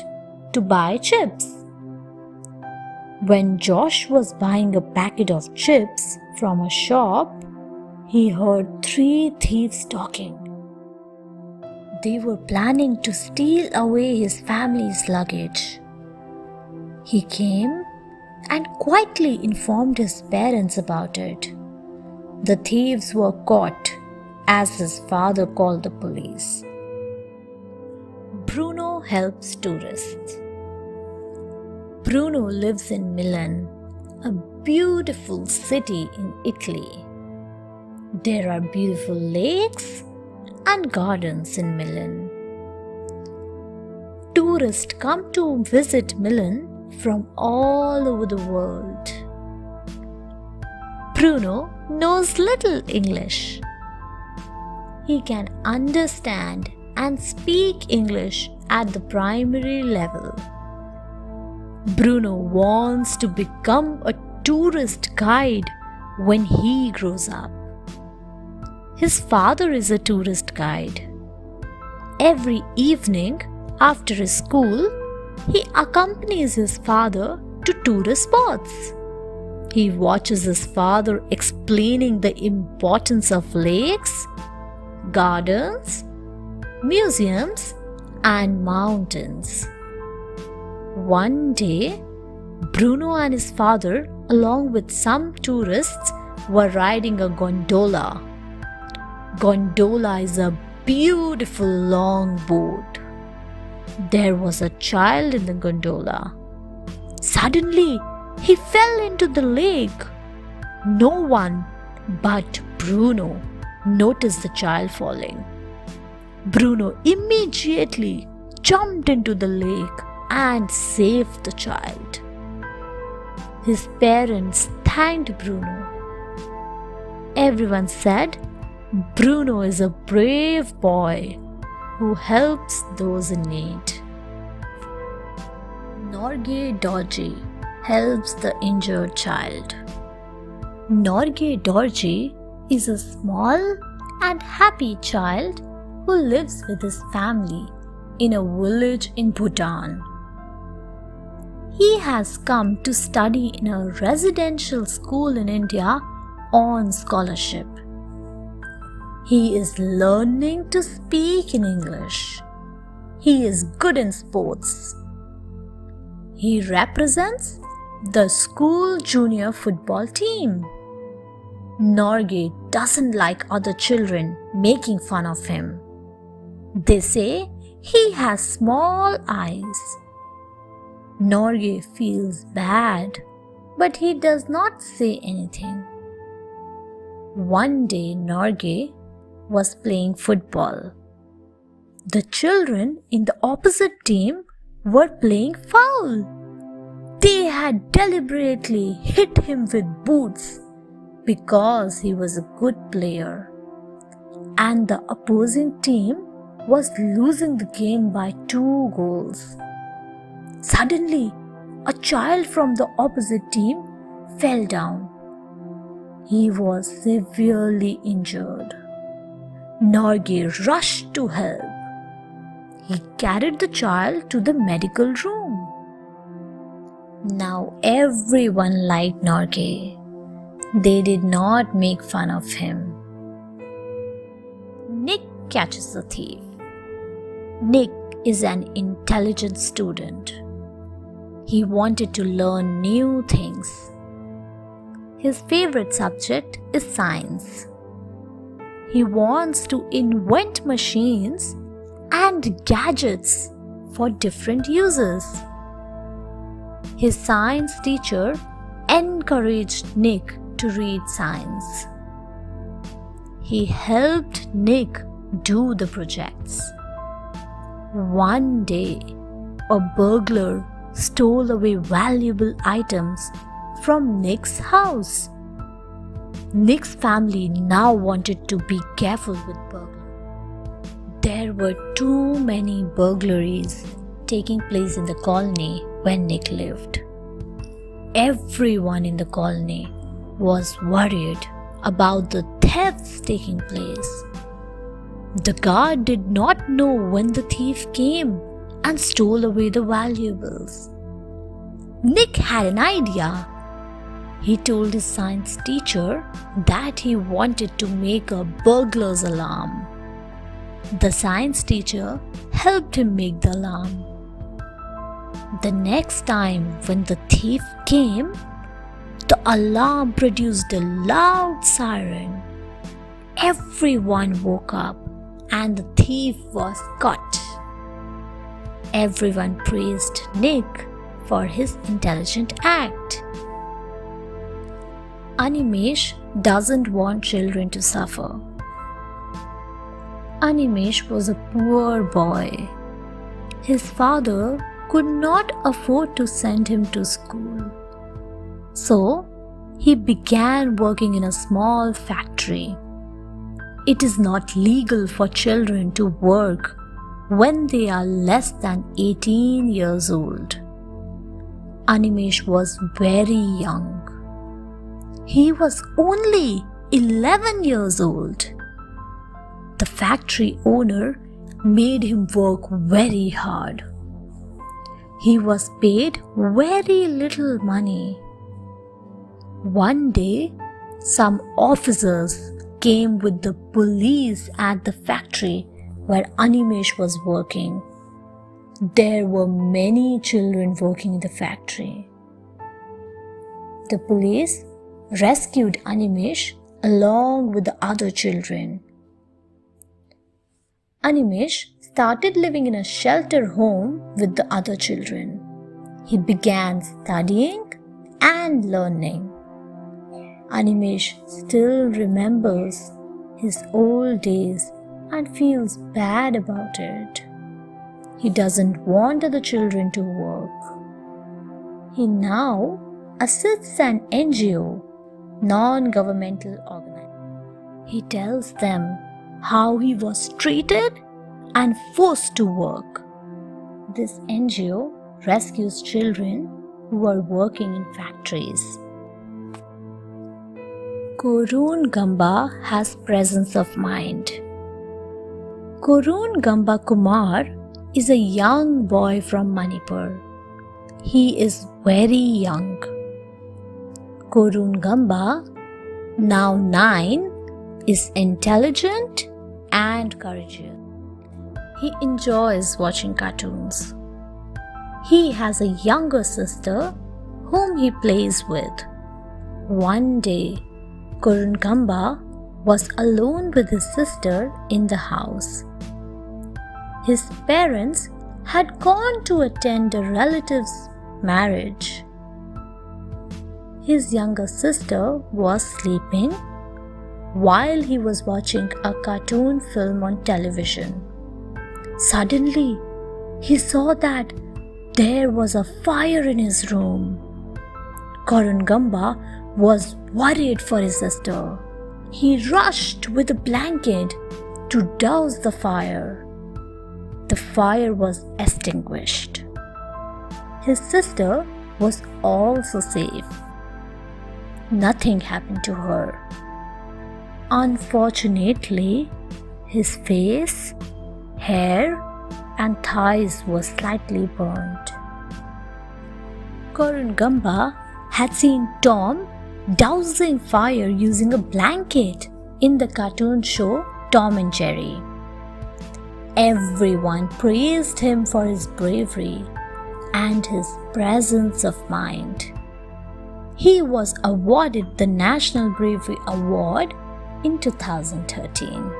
to buy chips. When Josh was buying a packet of chips from a shop, he heard 3 thieves talking. They were planning to steal away his family's luggage. He came and quietly informed his parents about it. The thieves were caught as his father called the police. Bruno helps tourists. Bruno lives in Milan, a beautiful city in Italy. There are beautiful lakes and gardens in Milan. Tourists come to visit Milan from all over the world. Bruno knows little English. He can understand and speak English at the primary level. Bruno wants to become a tourist guide when he grows up. His father is a tourist guide. Every evening after his school, he accompanies his father to tourist spots. He watches his father explaining the importance of lakes, gardens, museums, and mountains. One day, Bruno and his father, along with some tourists, were riding a gondola. Gondola is a beautiful long boat. There was a child in the gondola. Suddenly, he fell into the lake. No one but Bruno noticed the child falling. Bruno immediately jumped into the lake and saved the child. His parents thanked Bruno. Everyone said Bruno is a brave boy who helps those in need. Norgay helps the injured child. Norgay is a small and happy child who lives with his family in a village in Bhutan. He has come to study in a residential school in India on scholarship. He is learning to speak in English. He is good in sports. He represents the school junior football team. Norgay doesn't like other children making fun of him. They say he has small eyes. Norgay feels bad, but he does not say anything. One day Norgay was playing football. The children in the opposite team were playing foul. They had deliberately hit him with boots because he was a good player, and the opposing team was losing the game by 2 goals. Suddenly, a child from the opposite team fell down. He was severely injured. Norgay rushed to help. He carried the child to the medical room. Now everyone liked Norgay. They did not make fun of him. Nick catches the thief. Nick is an intelligent student. He wanted to learn new things. His favorite subject is science. He wants to invent machines and gadgets for different uses. His science teacher encouraged Nick to read science. He helped Nick do the projects. One day, a burglar stole away valuable items from Nick's house. Nick's family now wanted to be careful with burglars. There were too many burglaries taking place in the colony when Nick lived. Everyone in the colony was worried about the thefts taking place. The guard did not know when the thief came and stole away the valuables. Nick had an idea. He told his science teacher that he wanted to make a burglar's alarm. The science teacher helped him make the alarm. The next time when the thief came, the alarm produced a loud siren. Everyone woke up and the thief was caught. Everyone praised Nick for his intelligent act. Animesh doesn't want children to suffer. Animesh was a poor boy. His father could not afford to send him to school. So, he began working in a small factory. It is not legal for children to work when they are less than 18 years old. Animesh was very young. He was only 11 years old. The factory owner made him work very hard. He was paid very little money. One day, some officers came with the police at the factory where Animesh was working. There were many children working in the factory. The police rescued Animesh along with the other children. Animesh started living in a shelter home with the other children. He began studying and learning. Animesh still remembers his old days and feels bad about it. He doesn't want other children to work. He now assists an NGO, non-governmental organization. He tells them how he was treated and forced to work. This NGO rescues children who are working in factories. Koron Gamba has presence of mind. Koron Gamba Kumar is a young boy from Manipur. He is very young. Koron Gamba, now 9, is intelligent and courageous. He enjoys watching cartoons. He has a younger sister whom he plays with. One day, Gamba was alone with his sister in the house. His parents had gone to attend a relative's marriage. His younger sister was sleeping while he was watching a cartoon film on television. Suddenly, he saw that there was a fire in his room. Gamba was worried for his sister. He rushed with a blanket to douse the fire. The fire was extinguished. His sister was also safe. Nothing happened to her. Unfortunately, his face, hair, and thighs were slightly burnt. Gamba had seen Tom dousing fire using a blanket in the cartoon show Tom and Jerry. Everyone praised him for his bravery and his presence of mind. He was awarded the National Bravery Award in 2013.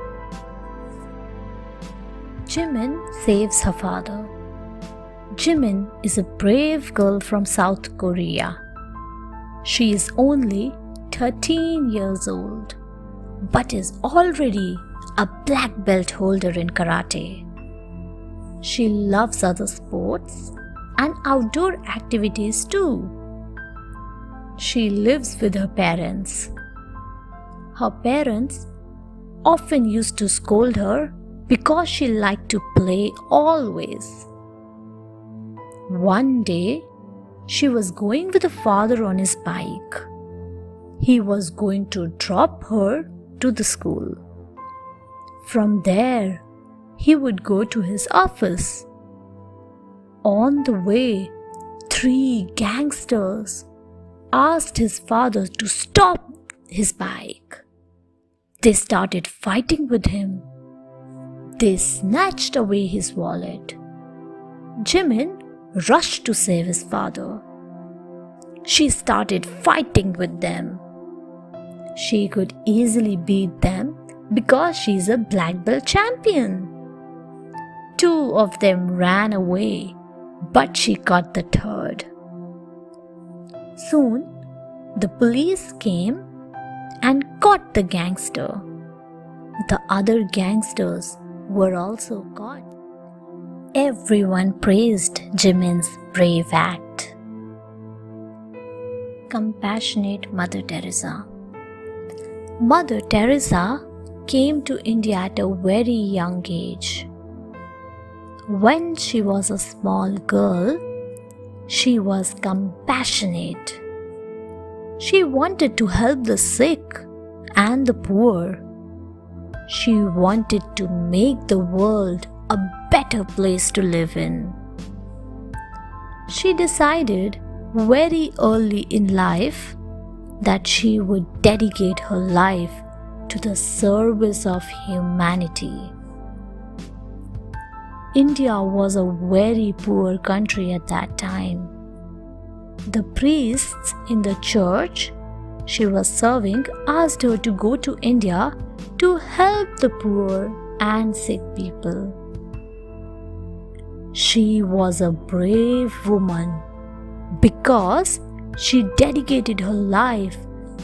Jimin saves her father. Jimin is a brave girl from South Korea. She is only 13 years old, but is already a black belt holder in karate. She loves other sports and outdoor activities too. She lives with her parents. Her parents often used to scold her because she liked to play always. One day, she was going with her father on his bike. He was going to drop her to the school. From there, he would go to his office. On the way, 3 gangsters asked his father to stop his bike. They started fighting with him. They snatched away his wallet. Jimin rushed to save his father. She started fighting with them. She could easily beat them because she's a black belt champion. 2 of them ran away, but she caught the 3rd. Soon, the police came and caught the gangster. The other gangsters were also caught. Everyone praised Jimin's brave act. Compassionate Mother Teresa. Mother Teresa came to India at a very young age. When she was a small girl, she was compassionate. She wanted to help the sick and the poor. She wanted to make the world a better place to live in. She decided very early in life that she would dedicate her life to the service of humanity. India was a very poor country at that time. The priests in the church she was serving asked her to go to India to help the poor and sick people. She was a brave woman because she dedicated her life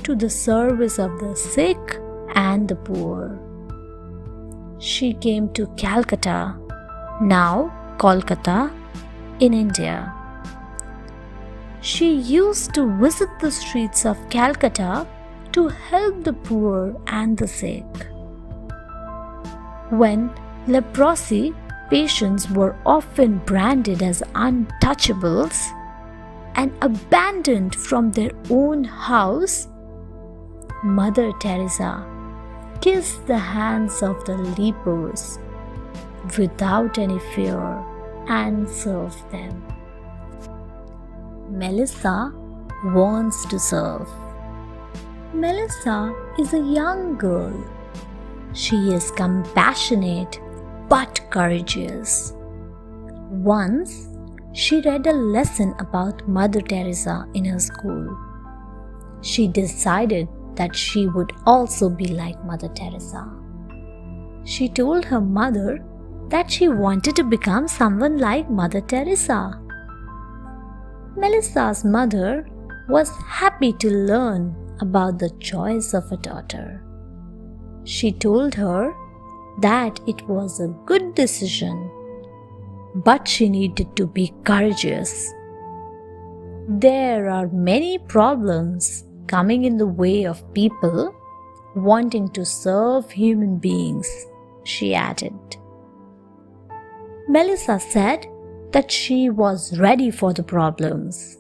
to the service of the sick and the poor. She came to Calcutta, now Kolkata, in India. She used to visit the streets of Calcutta to help the poor and the sick. When leprosy patients were often branded as untouchables and abandoned from their own house, Mother Teresa kissed the hands of the lepers without any fear and served them. Melissa wants to serve. Melissa is a young girl. She is compassionate but courageous. Once, she read a lesson about Mother Teresa in her school. She decided that she would also be like Mother Teresa. She told her mother that she wanted to become someone like Mother Teresa. Melissa's mother was happy to learn about the choice of a daughter. She told her that it was a good decision, but she needed to be courageous. There are many problems coming in the way of people wanting to serve human beings, she added. Melissa said that she was ready for the problems.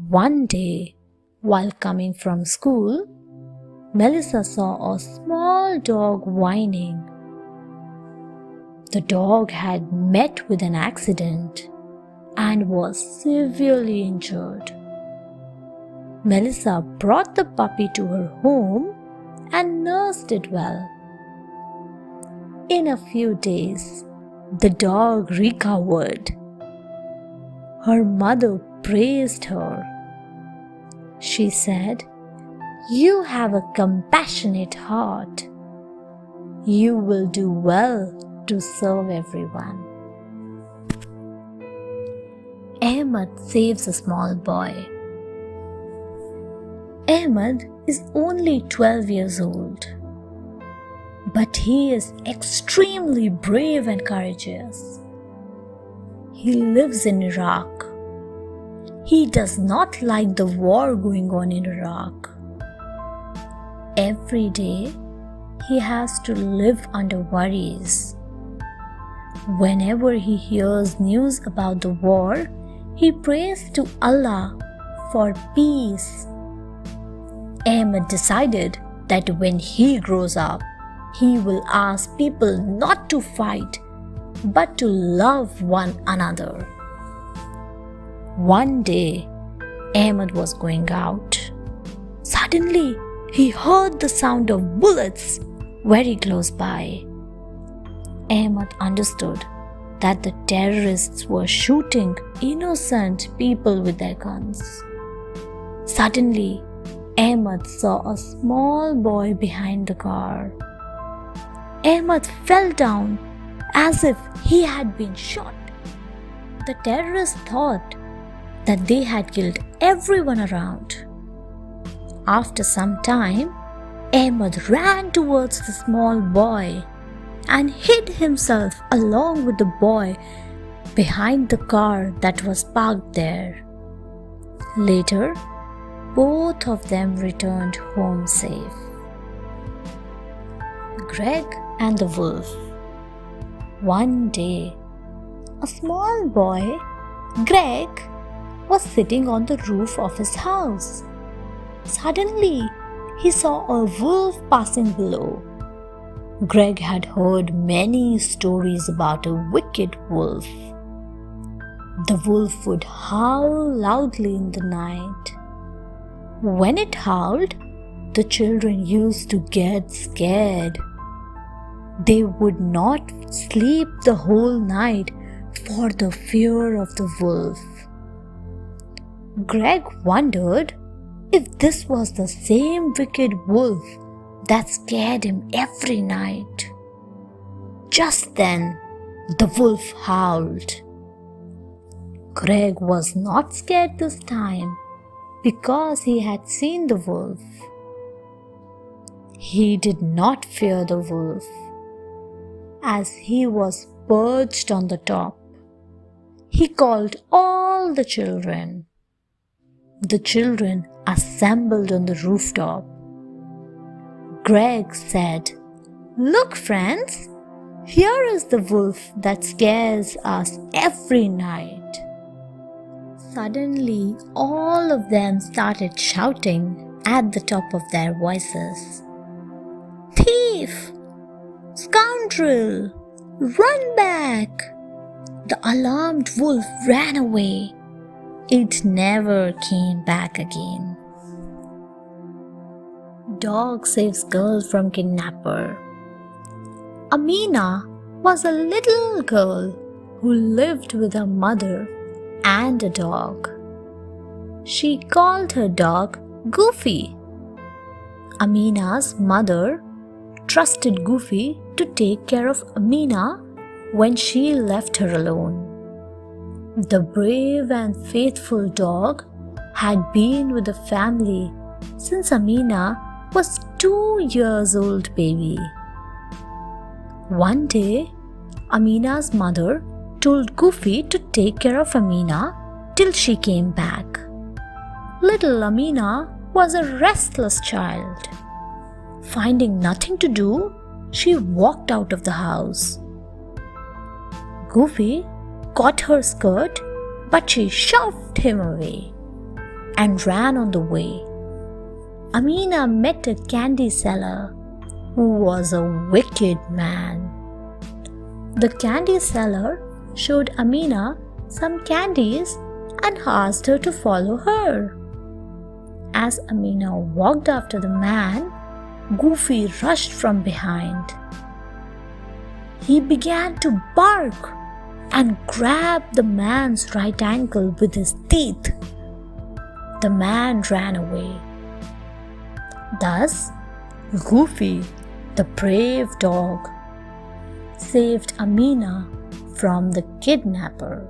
One day, while coming from school, Melissa saw a small dog whining. The dog had met with an accident and was severely injured. Melissa brought the puppy to her home and nursed it well. In a few days, the dog recovered. Her mother praised her. She said, "You have a compassionate heart. You will do well to serve everyone." Ahmed saves a small boy. Ahmed is only 12 years old, but he is extremely brave and courageous. He lives in Iraq. He does not like the war going on in Iraq. Every day, he has to live under worries. Whenever he hears news about the war, he prays to Allah for peace. Ahmed decided that when he grows up, he will ask people not to fight, but to love one another. One day, Ahmed was going out. Suddenly, he heard the sound of bullets very close by. Ahmed understood that the terrorists were shooting innocent people with their guns. Suddenly, Ahmed saw a small boy behind the car. Ahmed fell down as if he had been shot. The terrorists thought that they had killed everyone around. After some time, Ahmed ran towards the small boy and hid himself along with the boy behind the car that was parked there. Later, both of them returned home safe. Greg and the Wolf. One day, a small boy, Greg, was sitting on the roof of his house. Suddenly, he saw a wolf passing below. Greg had heard many stories about a wicked wolf. The wolf would howl loudly in the night. When it howled, the children used to get scared. They would not sleep the whole night for the fear of the wolf. Greg wondered if this was the same wicked wolf that scared him every night. Just then, the wolf howled. Greg was not scared this time because he had seen the wolf. He did not fear the wolf, as he was perched on the top. He called all the children. The children assembled on the rooftop. Greg said, "Look, friends, here is the wolf that scares us every night." Suddenly, all of them started shouting at the top of their voices, "Thief! Scoundrel! Run back!" The alarmed wolf ran away. It never came back again. Dog saves girl from kidnapper. Amina was a little girl who lived with her mother and a dog. She called her dog Goofy Amina's mother trusted Goofy to take care of Amina when she left her alone. The brave and faithful dog had been with the family since Amina was 2 years old baby. One day, Amina's mother told Goofy to take care of Amina till she came back. Little Amina was a restless child. Finding nothing to do, she walked out of the house. Goofy caught her skirt, but she shoved him away and ran on the way. Amina met a candy seller who was a wicked man. The candy seller showed Amina some candies and asked her to follow her. As Amina walked after the man, Goofy rushed from behind. He began to bark and grabbed the man's right ankle with his teeth. The man ran away. Thus, Goofy, the brave dog, saved Amina from the kidnapper.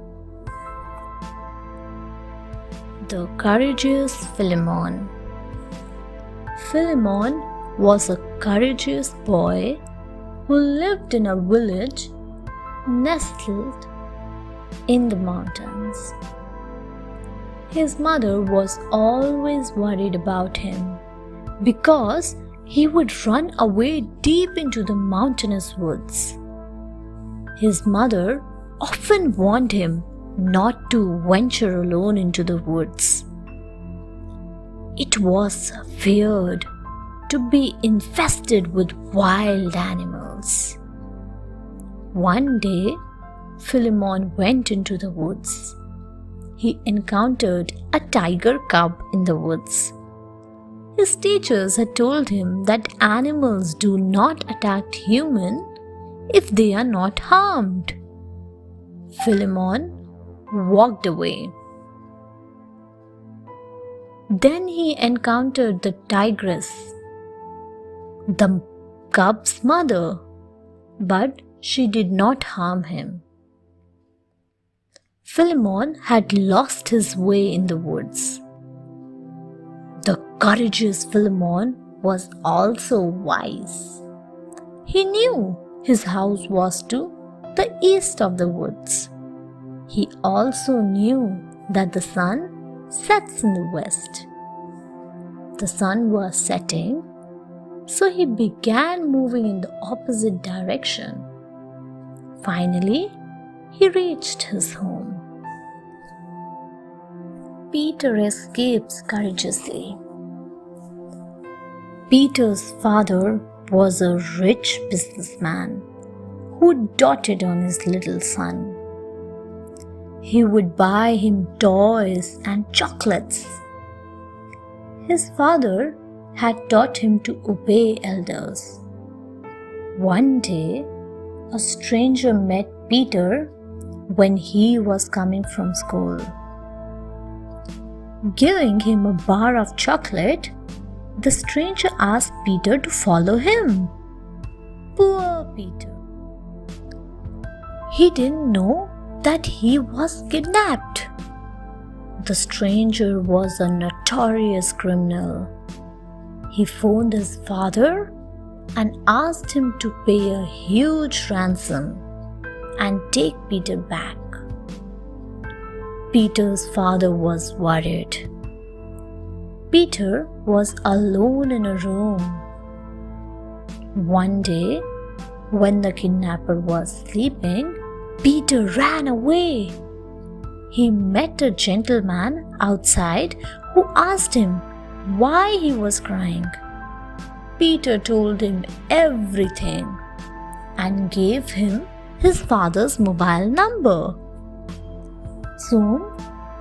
The courageous Philemon. Philemon was a courageous boy who lived in a village nestled in the mountains. His mother was always worried about him because he would run away deep into the mountainous woods. His mother often warned him not to venture alone into the woods. It was feared to be infested with wild animals. One day, Philemon went into the woods. He encountered a tiger cub in the woods. His teachers had told him that animals do not attack humans if they are not harmed. Philemon walked away. Then he encountered the tigress, the cub's mother, but she did not harm him. Philemon had lost his way in the woods. The courageous Philemon was also wise. He knew his house was to the east of the woods. He also knew that the sun sets in the west. The sun was setting, so he began moving in the opposite direction. Finally, he reached his home. Peter escapes courageously. Peter's father was a rich businessman who doted on his little son. He would buy him toys and chocolates. His father had taught him to obey elders. One day, a stranger met Peter when he was coming from school. Giving him a bar of chocolate, the stranger asked Peter to follow him. Poor Peter. He didn't know that he was kidnapped. The stranger was a notorious criminal. He phoned his father and asked him to pay a huge ransom and take Peter back. Peter's father was worried. Peter was alone in a room. One day, when the kidnapper was sleeping, Peter ran away. He met a gentleman outside who asked him why he was crying. Peter told him everything and gave him his father's mobile number. Soon,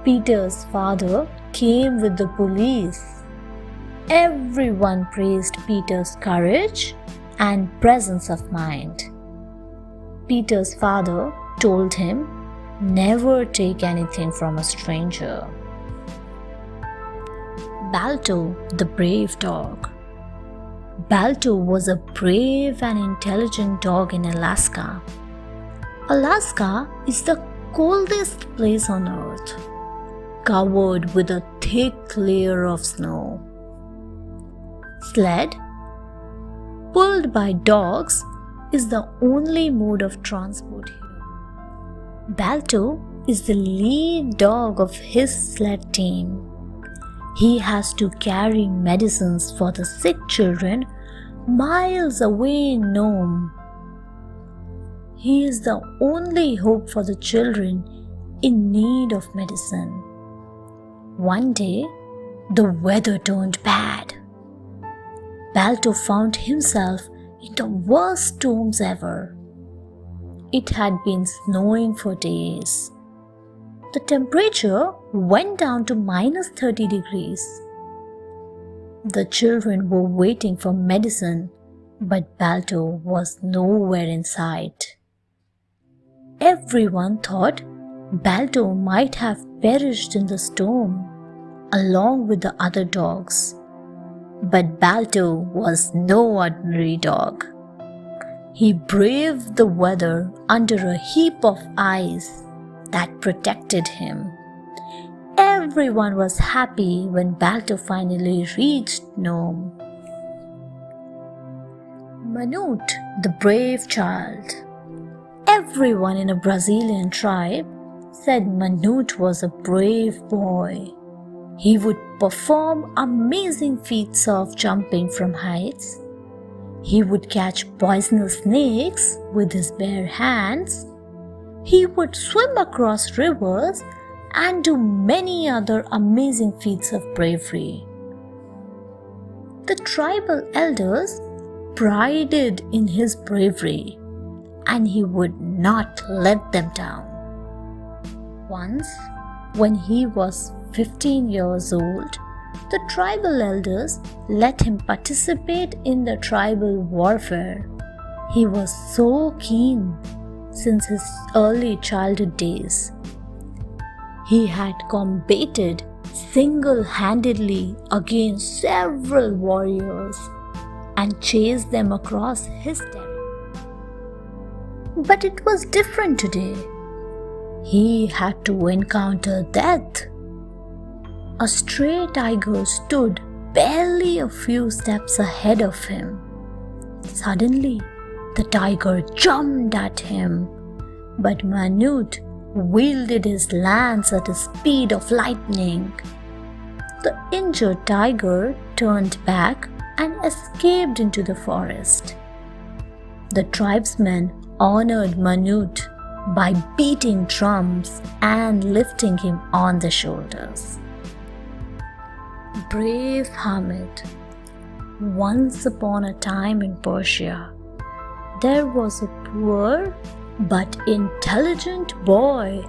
Peter's father came with the police. Everyone praised Peter's courage and presence of mind. Peter's father told him never take anything from a stranger. Balto, the brave dog. Balto was a brave and intelligent dog in Alaska. Alaska is the coldest place on earth, covered with a thick layer of snow. Sled, pulled by dogs, is the only mode of transport here. Balto is the lead dog of his sled team. He has to carry medicines for the sick children miles away in Nome. He is the only hope for the children in need of medicine. One day, the weather turned bad. Balto found himself in the worst storms ever. It had been snowing for days. The temperature went down to minus 30 degrees. The children were waiting for medicine, but Balto was nowhere in sight. Everyone thought Balto might have perished in the storm, along with the other dogs. But Balto was no ordinary dog. He braved the weather under a heap of ice that protected him. Everyone was happy when Balto finally reached Nome. Manute, the brave child. Everyone in a Brazilian tribe said Manute was a brave boy. He would perform amazing feats of jumping from heights. He would catch poisonous snakes with his bare hands. He would swim across rivers and do many other amazing feats of bravery. The tribal elders prided in his bravery, and he would not let them down. Once, when he was 15 years old, the tribal elders let him participate in the tribal warfare. He was so keen since his early childhood days. He had combated single-handedly against several warriors and chased them across his territory. But it was different today. He had to encounter death. A stray tiger stood barely a few steps ahead of him. Suddenly, the tiger jumped at him, but Manute wielded his lance at the speed of lightning. The injured tiger turned back and escaped into the forest. The tribesmen honored Manute by beating drums and lifting him on the shoulders. Brave Hamid. Once upon a time in Persia, there was a poor but intelligent boy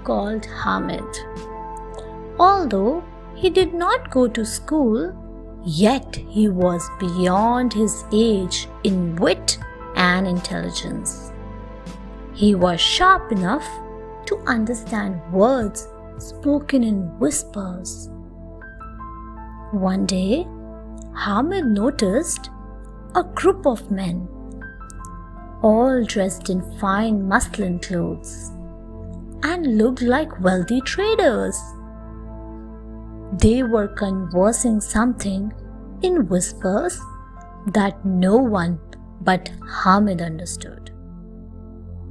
called Hamid. Although he did not go to school, yet he was beyond his age in wit and intelligence. He was sharp enough to understand words spoken in whispers. One day, Hamid noticed a group of men, all dressed in fine muslin clothes and looked like wealthy traders. They were conversing something in whispers that no one but Hamid understood.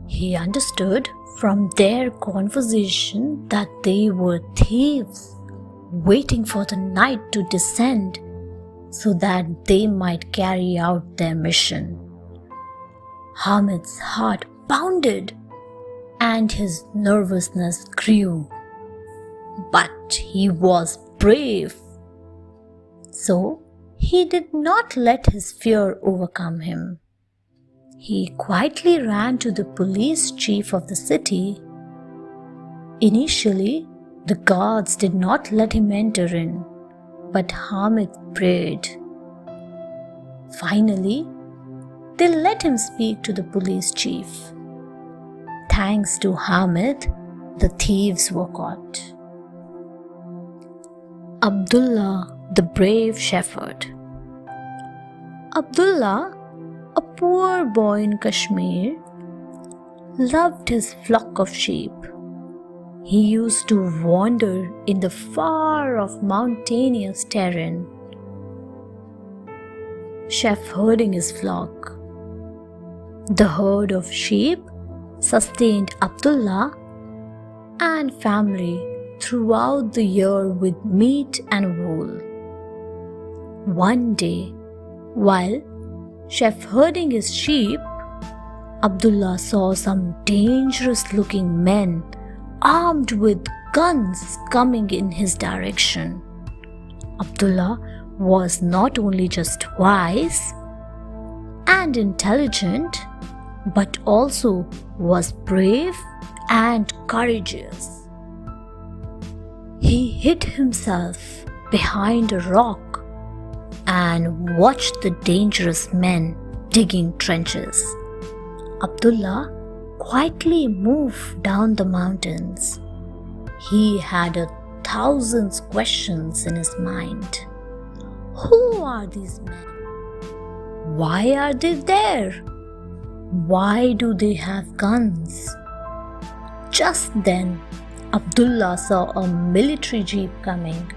He understood from their conversation that they were thieves waiting for the night to descend so that they might carry out their mission. Hamid's heart pounded and his nervousness grew. But he was brave. So he did not let his fear overcome him. He quietly ran to the police chief of the city. Initially, the guards did not let him enter in, but Hamid prayed. Finally, they let him speak to the police chief. Thanks to Hamid, the thieves were caught. Abdullah, the brave shepherd. Abdullah, a poor boy in Kashmir, loved his flock of sheep. He used to wander in the far-off mountainous terrain, shepherding his flock. The herd of sheep sustained Abdullah and family throughout the year with meat and wool. One day, while shepherding his sheep, Abdullah saw some dangerous-looking men armed with guns coming in his direction. Abdullah was not only just wise and intelligent, but also was brave and courageous. He hid himself behind a rock and watched the dangerous men digging trenches. Abdullah quietly moved down the mountains. He had 1,000 questions in his mind. Who are these men? Why are they there? Why do they have guns? Just then, Abdullah saw a military jeep coming.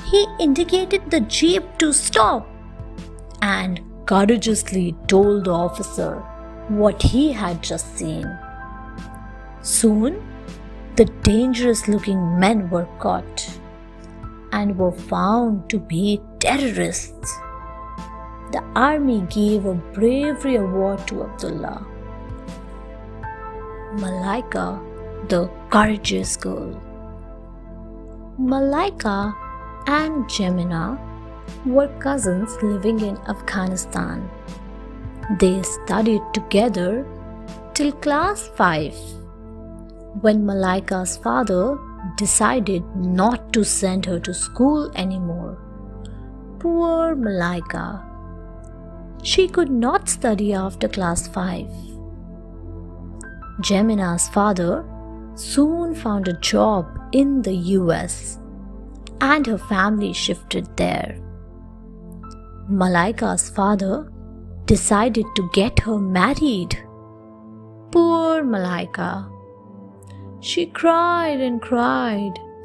He indicated the jeep to stop and courageously told the officer what he had just seen. Soon, the dangerous-looking men were caught and were found to be terrorists. The army gave a bravery award to Abdullah. Malaika, the courageous girl. Malaika and Jemina were cousins living in Afghanistan. They studied together till class 5, when Malaika's father decided not to send her to school anymore. Poor Malaika. She could not study after class 5. Jemina's father soon found a job in the US and her family shifted there. Malaika's father decided to get her married. Poor Malaika. She cried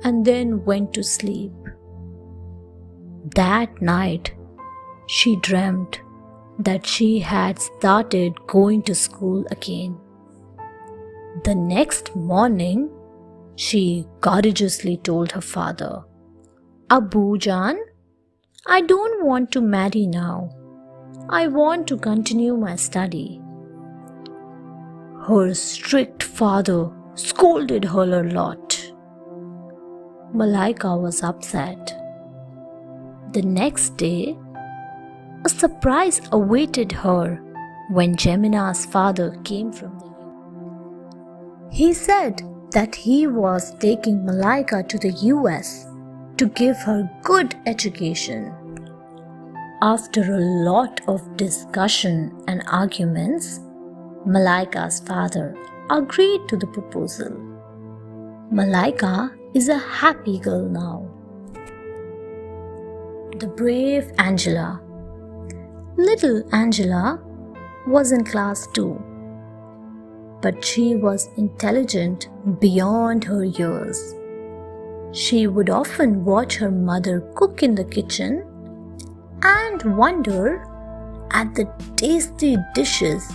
and then went to sleep. That night, she dreamt that she had started going to school again. The next morning, she courageously told her father, "Abu Jan, I don't want to marry now. I want to continue my study." Her strict father scolded her a lot. Malaika was upset. The next day, a surprise awaited her when Jemina's father came from the US. He said that he was taking Malaika to the US to give her good education. After a lot of discussion and arguments, Malaika's father agreed to the proposal. Malaika is a happy girl now. The brave Angela. Little Angela was in class 2, but she was intelligent beyond her years. She would often watch her mother cook in the kitchen and wonder at the tasty dishes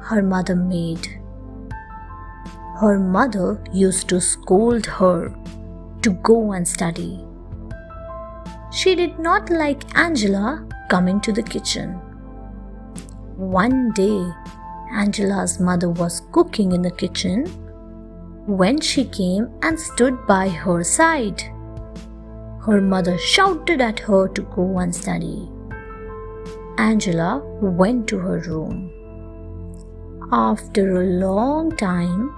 her mother made. Her mother used to scold her to go and study. She did not like Angela coming to the kitchen. One day, Angela's mother was cooking in the kitchen when she came and stood by her side. Her mother shouted at her to go and study. Angela went to her room. After a long time,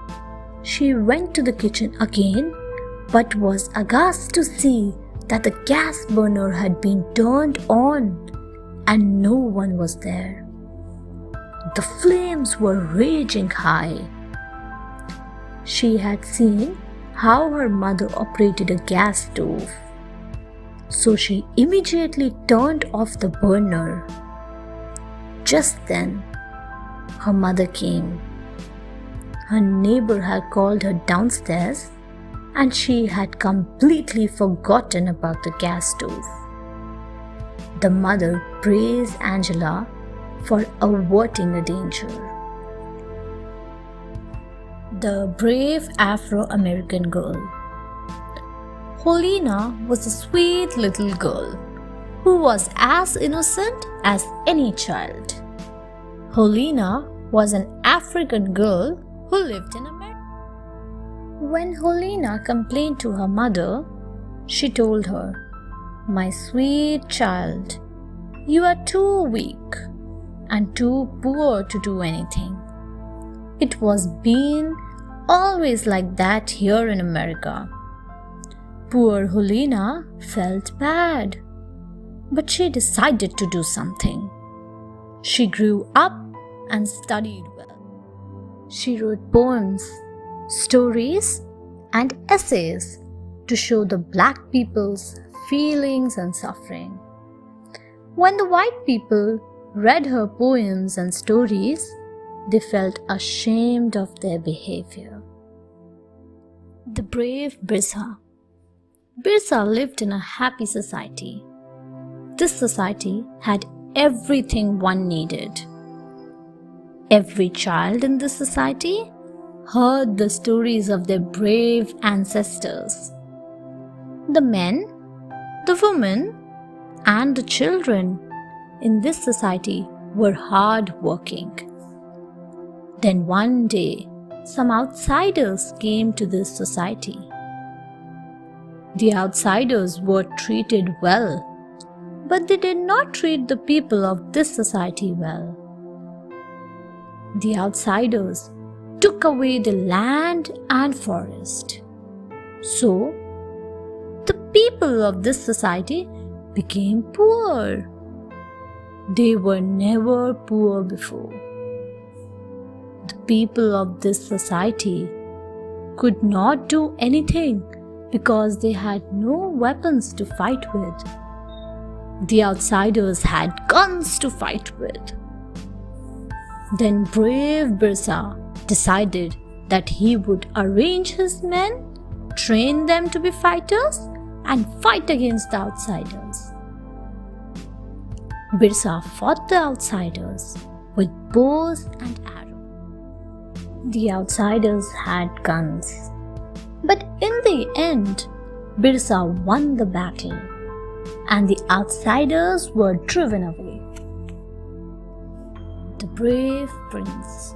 she went to the kitchen again, but was aghast to see that the gas burner had been turned on and no one was there. The flames were raging high. She had seen how her mother operated a gas stove, so she immediately turned off the burner Just then, her mother came. Her neighbor had called her downstairs and she had completely forgotten about the gas stove. The mother praised Angela for averting a danger. The brave Afro-American girl. Helena was a sweet little girl who was as innocent as any child. Helena was an African girl who lived in America. When Helena complained to her mother, she told her, "My sweet child, you are too weak and too poor to do anything. It was been always like that here in America." Poor Helena felt bad, but she decided to do something. She grew up and studied well. She wrote poems, stories, and essays to show the black people's feelings and suffering. When the white people read her poems and stories, they felt ashamed of their behavior. The brave Birsa. Birsa lived in a happy society. This society had everything one needed. Every child in this society heard the stories of their brave ancestors. The men, the women, and the children in this society were hard working. Then one day, some outsiders came to this society. The outsiders were treated well, but they did not treat the people of this society well. The outsiders took away the land and forest. So, the people of this society became poor. They were never poor before. The people of this society could not do anything because they had no weapons to fight with. The outsiders had guns to fight with. Then brave Birsa decided that he would arrange his men, train them to be fighters, and fight against the outsiders. Birsa fought the outsiders with bows and arrows. The outsiders had guns. But in the end, Birsa won the battle and the outsiders were driven away. The brave prince.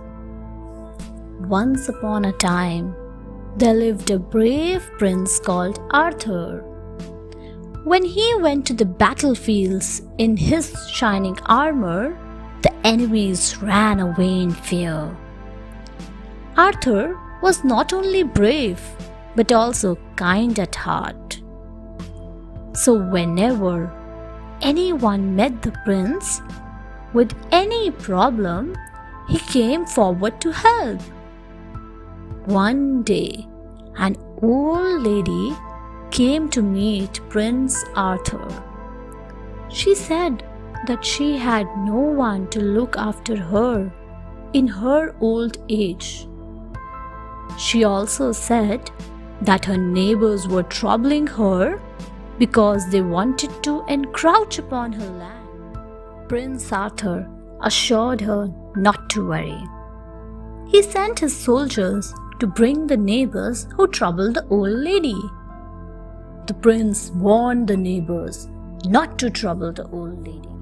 Once upon a time, there lived a brave prince called Arthur. When he went to the battlefields in his shining armor, the enemies ran away in fear. Arthur was not only brave, but also kind at heart. So whenever anyone met the prince with any problem, he came forward to help. One day, an old lady came to meet Prince Arthur. She said that she had no one to look after her in her old age. She also said that her neighbors were troubling her because they wanted to encroach upon her land. Prince Arthur assured her not to worry. He sent his soldiers to bring the neighbors who troubled the old lady. The prince warned the neighbors not to trouble the old lady.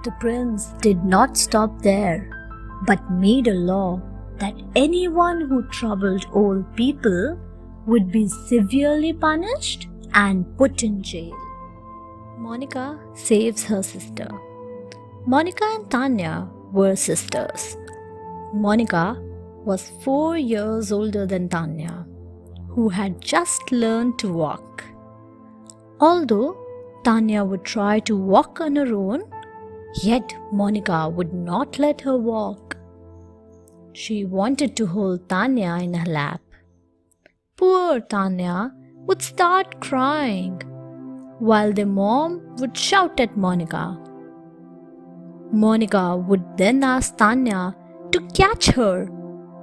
The prince did not stop there, but made a law that anyone who troubled old people would be severely punished and put in jail. Monica saves her sister. Monica and Tanya were sisters. Monica was 4 years older than Tanya, who had just learned to walk. Although Tanya would try to walk on her own, yet Monica would not let her walk. She wanted to hold Tanya in her lap. Poor Tanya would start crying, while their mom would shout at Monica. Monica would then ask Tanya to catch her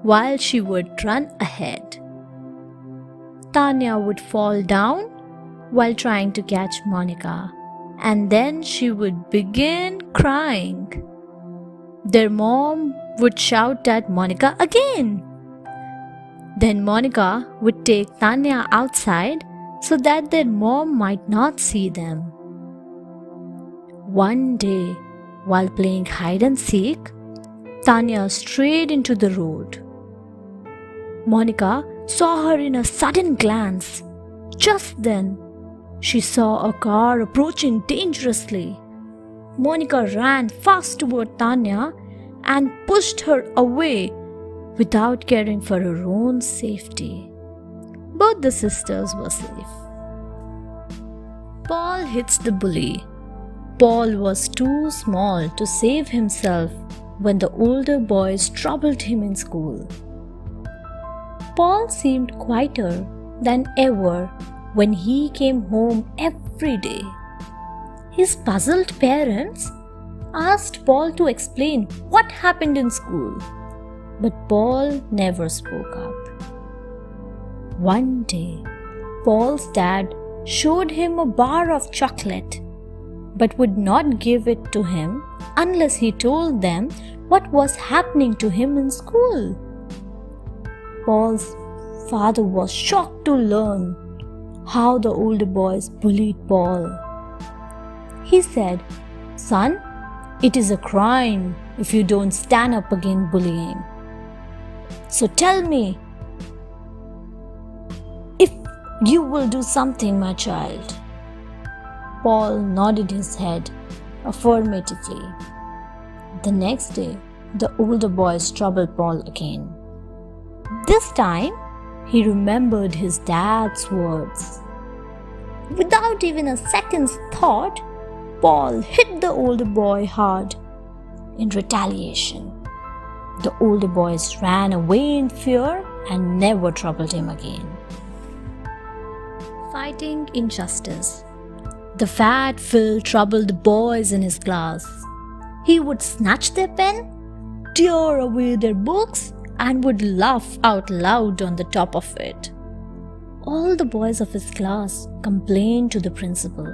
while she would run ahead. Tanya would fall down while trying to catch Monica, and then she would begin crying. Their mom would shout at Monica again. Then Monica would take Tanya outside so that their mom might not see them. One day, while playing hide and seek, Tanya strayed into the road. Monica saw her in a sudden glance. Just then, she saw a car approaching dangerously. Monica ran fast toward Tanya and pushed her away without caring for her own safety. Both the sisters were safe. Paul hits the bully. Paul was too small to save himself when the older boys troubled him in school. Paul seemed quieter than ever when he came home every day. His puzzled parents asked Paul to explain what happened in school, but Paul never spoke up. One day, Paul's dad showed him a bar of chocolate, but would not give it to him unless he told them what was happening to him in school. Paul's father was shocked to learn how the older boys bullied Paul. He said, "Son, it is a crime if you don't stand up against bullying. So tell me if you will do something, my child." Paul nodded his head affirmatively. The next day, the older boys troubled Paul again. This time, he remembered his dad's words. Without even a second's thought, Paul hit the older boy hard in retaliation. The older boys ran away in fear and never troubled him again. Fighting injustice. The fat Phil troubled the boys in his class. He would snatch their pen, tear away their books, and would laugh out loud on the top of it. All the boys of his class complained to the principal.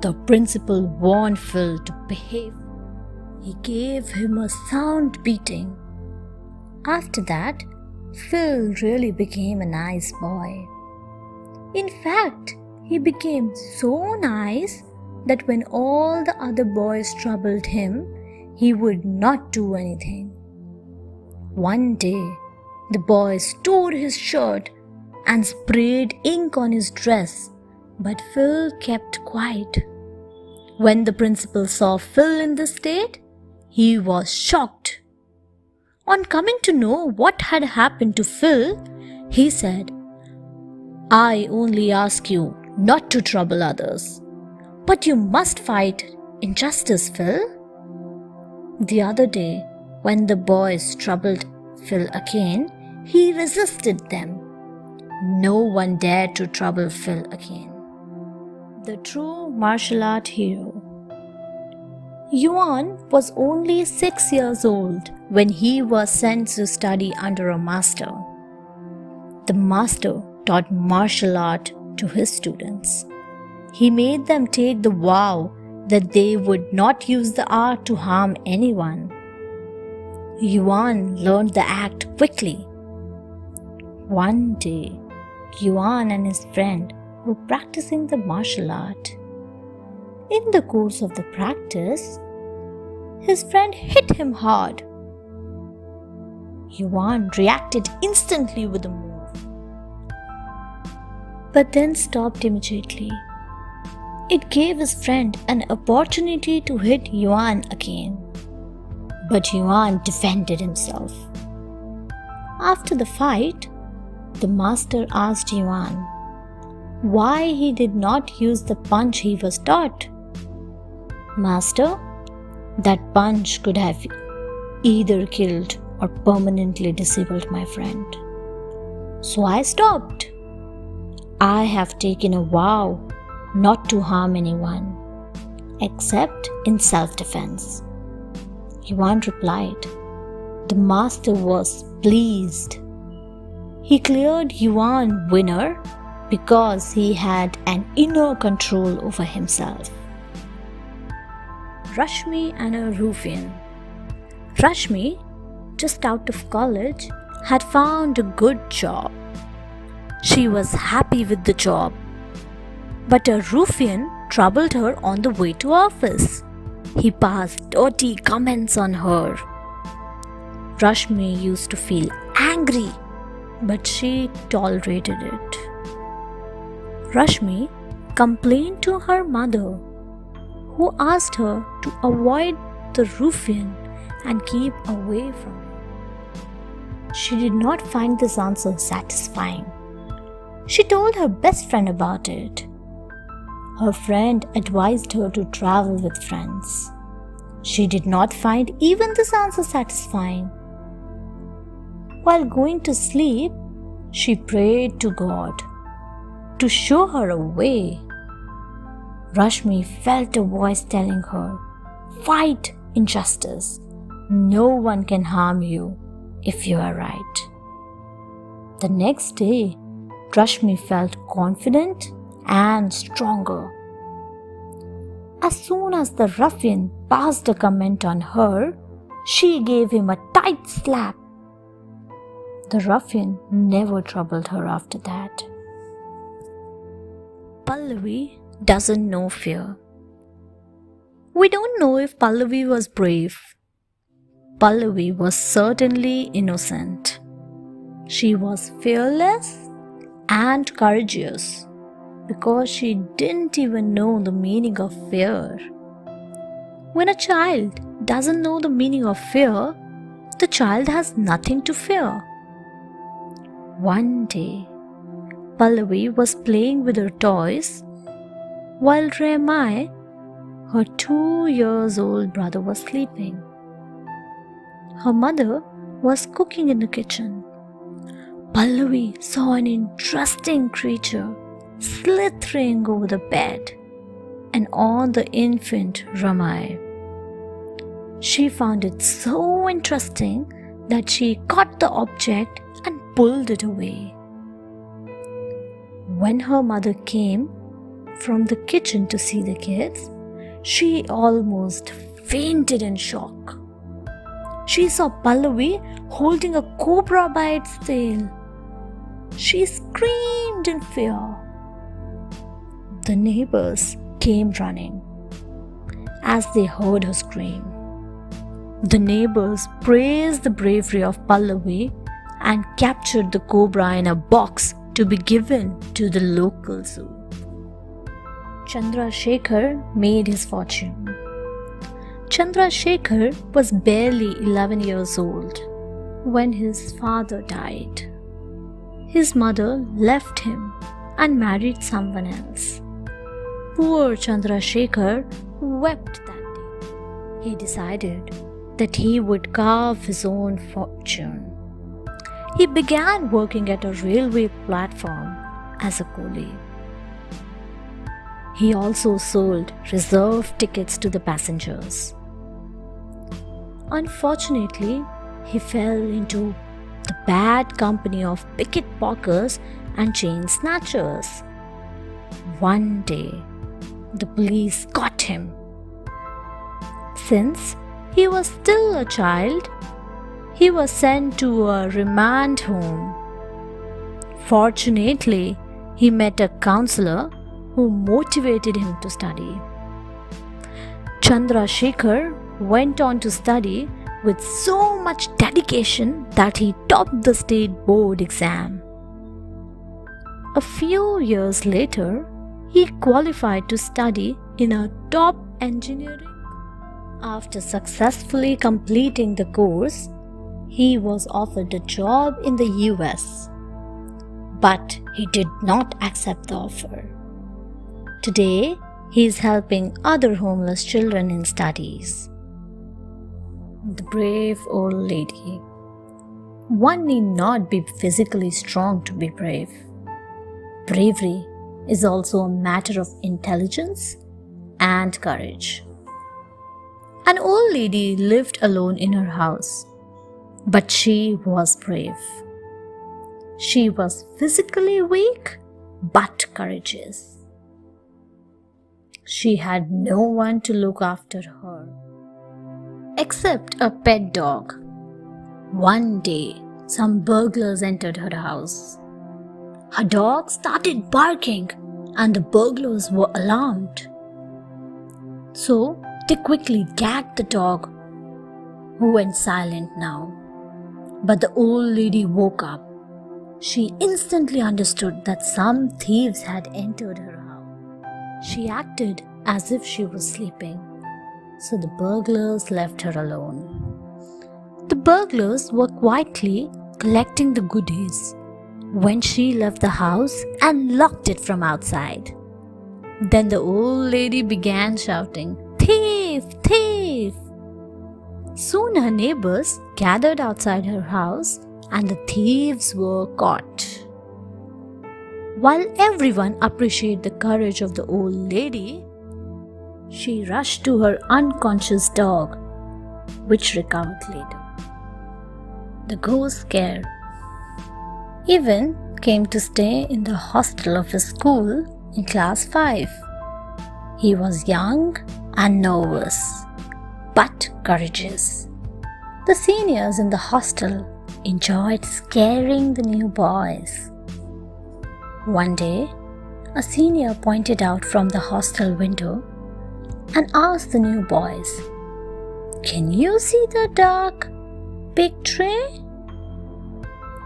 The principal warned Phil to behave. He gave him a sound beating. After that, Phil really became a nice boy. In fact, he became so nice that when all the other boys troubled him, he would not do anything. One day, the boys tore his shirt and sprayed ink on his dress, but Phil kept quiet. When the principal saw Phil in this state, he was shocked. On coming to know what had happened to Phil, he said, "I only ask you not to trouble others, but you must fight injustice, Phil." The other day, when the boys troubled Phil again, he resisted them. No one dared to trouble Phil again. The true martial art hero. Yuan was only 6 years old when he was sent to study under a master. The master taught martial art to his students. He made them take the vow that they would not use the art to harm anyone. Yuan learned the act quickly. One day, Yuan and his friend were practicing the martial art. In the course of the practice, his friend hit him hard. Yuan reacted instantly with a move, but then stopped immediately. It gave his friend an opportunity to hit Yuan again, but Yuan defended himself. After the fight, the master asked Yuan why he did not use the punch he was taught. "Master, that punch could have either killed or permanently disabled my friend. So I stopped. I have taken a vow not to harm anyone. except in self-defense. Yuan replied. The master was pleased. He cleared Yuan winner because he had an inner control over himself. Rashmi and a ruffian. Rashmi, just out of college, had found a good job. She was happy with the job. But a ruffian troubled her on the way to office. He passed dirty comments on her. Rashmi used to feel angry, but she tolerated it. Rashmi complained to her mother, who asked her to avoid the ruffian and keep away from him. She did not find this answer satisfying. She told her best friend about it. Her friend advised her to travel with friends. She did not find even this answer satisfying. While going to sleep, she prayed to God to show her a way. Rashmi felt a voice telling her, "Fight injustice. No one can harm you if you are right." The next day, Rashmi felt confident and stronger. As soon as the ruffian passed a comment on her, she gave him a tight slap. The ruffian never troubled her after that. Pallavi doesn't know fear. We don't know if Pallavi was brave. Pallavi was certainly innocent. She was fearless and courageous because she didn't even know the meaning of fear. When a child doesn't know the meaning of fear, the child has nothing to fear. One day, Pallavi was playing with her toys while Remai, her 2-year-old brother, was sleeping. Her mother was cooking in the kitchen. Pallavi saw an interesting creature slithering over the bed and on the infant Ramai. She found it so interesting that she caught the object and pulled it away. When her mother came from the kitchen to see the kids, she almost fainted in shock. She saw Pallavi holding a cobra by its tail. She screamed in fear. The neighbors came running as they heard her scream. The neighbors praised the bravery of Pallavi and captured the cobra in a box to be given to the local zoo. Chandrasekhar made his fortune. Chandrasekhar was barely 11 years old when his father died. His mother left him and married someone else. Poor Chandrasekhar wept that day. He decided that he would carve his own fortune. He began working at a railway platform as a coolie. He also sold reserved tickets to the passengers. Unfortunately, he fell into the bad company of pickpockets and chain snatchers. One day, the police caught him. Since he was still a child, he was sent to a remand home. Fortunately, he met a counselor who motivated him to study. Chandrasekhar went on to study with so much dedication that he topped the state board exam. A few years later, he qualified to study in a top engineering. After successfully completing the course, he was offered a job in the US, but he did not accept the offer. Today, he is helping other homeless children in studies. The brave old lady. One need not be physically strong to be brave. Bravery is also a matter of intelligence and courage. An old lady lived alone in her house, but she was brave. She was physically weak but courageous. She had no one to look after her except a pet dog. One day, some burglars entered her house. Her dog started barking and the burglars were alarmed. So they quickly gagged the dog, who went silent now. But the old lady woke up. She instantly understood that some thieves had entered her house. She acted as if she was sleeping, so the burglars left her alone. The burglars were quietly collecting the goodies when she left the house and locked it from outside. Then the old lady began shouting, "Thief! Thief!" Soon her neighbors gathered outside her house and the thieves were caught. While everyone appreciated the courage of the old lady, she rushed to her unconscious dog, which recovered later. The ghost scare even came to stay in the hostel of his school in class 5. He was young and nervous, but courageous. The seniors in the hostel enjoyed scaring the new boys. One day, a senior pointed out from the hostel window and asked the new boys, "Can you see the dark, big tree?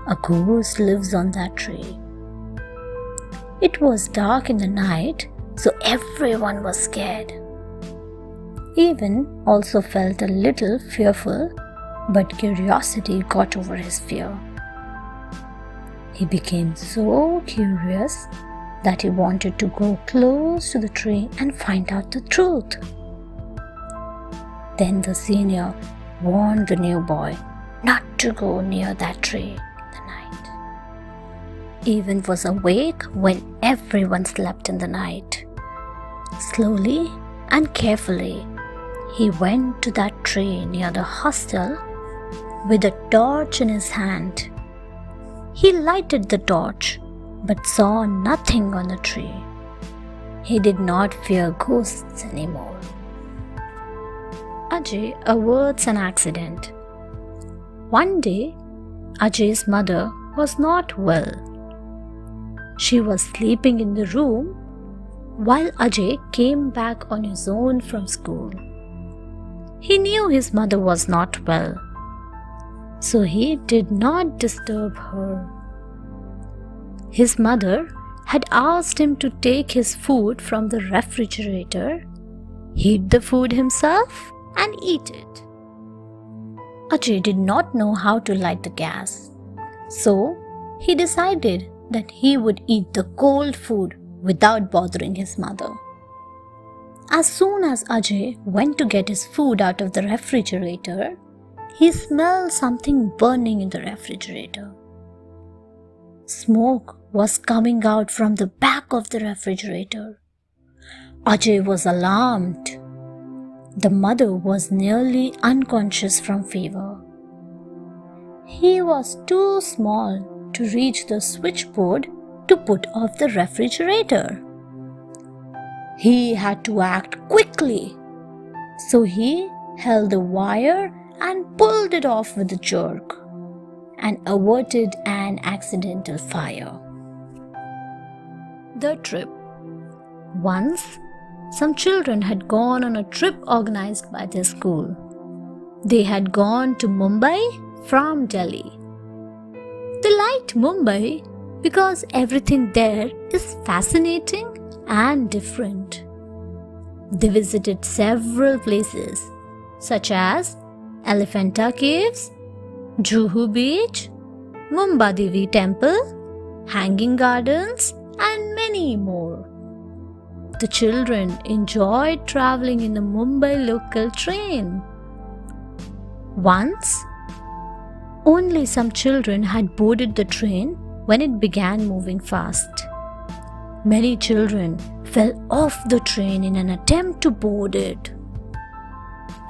A ghost lives on that tree." It was dark in the night, so everyone was scared. Even also felt a little fearful, but curiosity got over his fear. He became so curious that he wanted to go close to the tree and find out the truth. Then the senior warned the new boy not to go near that tree in the night. Even was awake when everyone slept in the night. Slowly and carefully, he went to that tree near the hostel with a torch in his hand. He lighted the torch but saw nothing on the tree. He did not fear ghosts anymore. Ajay averts an accident. One day, Ajay's mother was not well. She was sleeping in the room while Ajay came back on his own from school. He knew his mother was not well, so he did not disturb her. His mother had asked him to take his food from the refrigerator, heat the food himself, and eat it. Ajay did not know how to light the gas, so he decided that he would eat the cold food without bothering his mother. As soon as Ajay went to get his food out of the refrigerator, he smelled something burning in the refrigerator. Smoke was coming out from the back of the refrigerator. Ajay was alarmed. The mother was nearly unconscious from fever. He was too small to reach the switchboard to put off the refrigerator. He had to act quickly, so he held the wire and pulled it off with a jerk and averted an accidental fire. The trip. Once, some children had gone on a trip organized by their school. They had gone to Mumbai from Delhi. They liked Mumbai because everything there is fascinating and different. They visited several places such as Elephanta Caves, Juhu Beach, Mumbadevi Temple, Hanging Gardens, and many more. The children enjoyed traveling in the Mumbai local train. Once, only some children had boarded the train when it began moving fast. Many children fell off the train in an attempt to board it.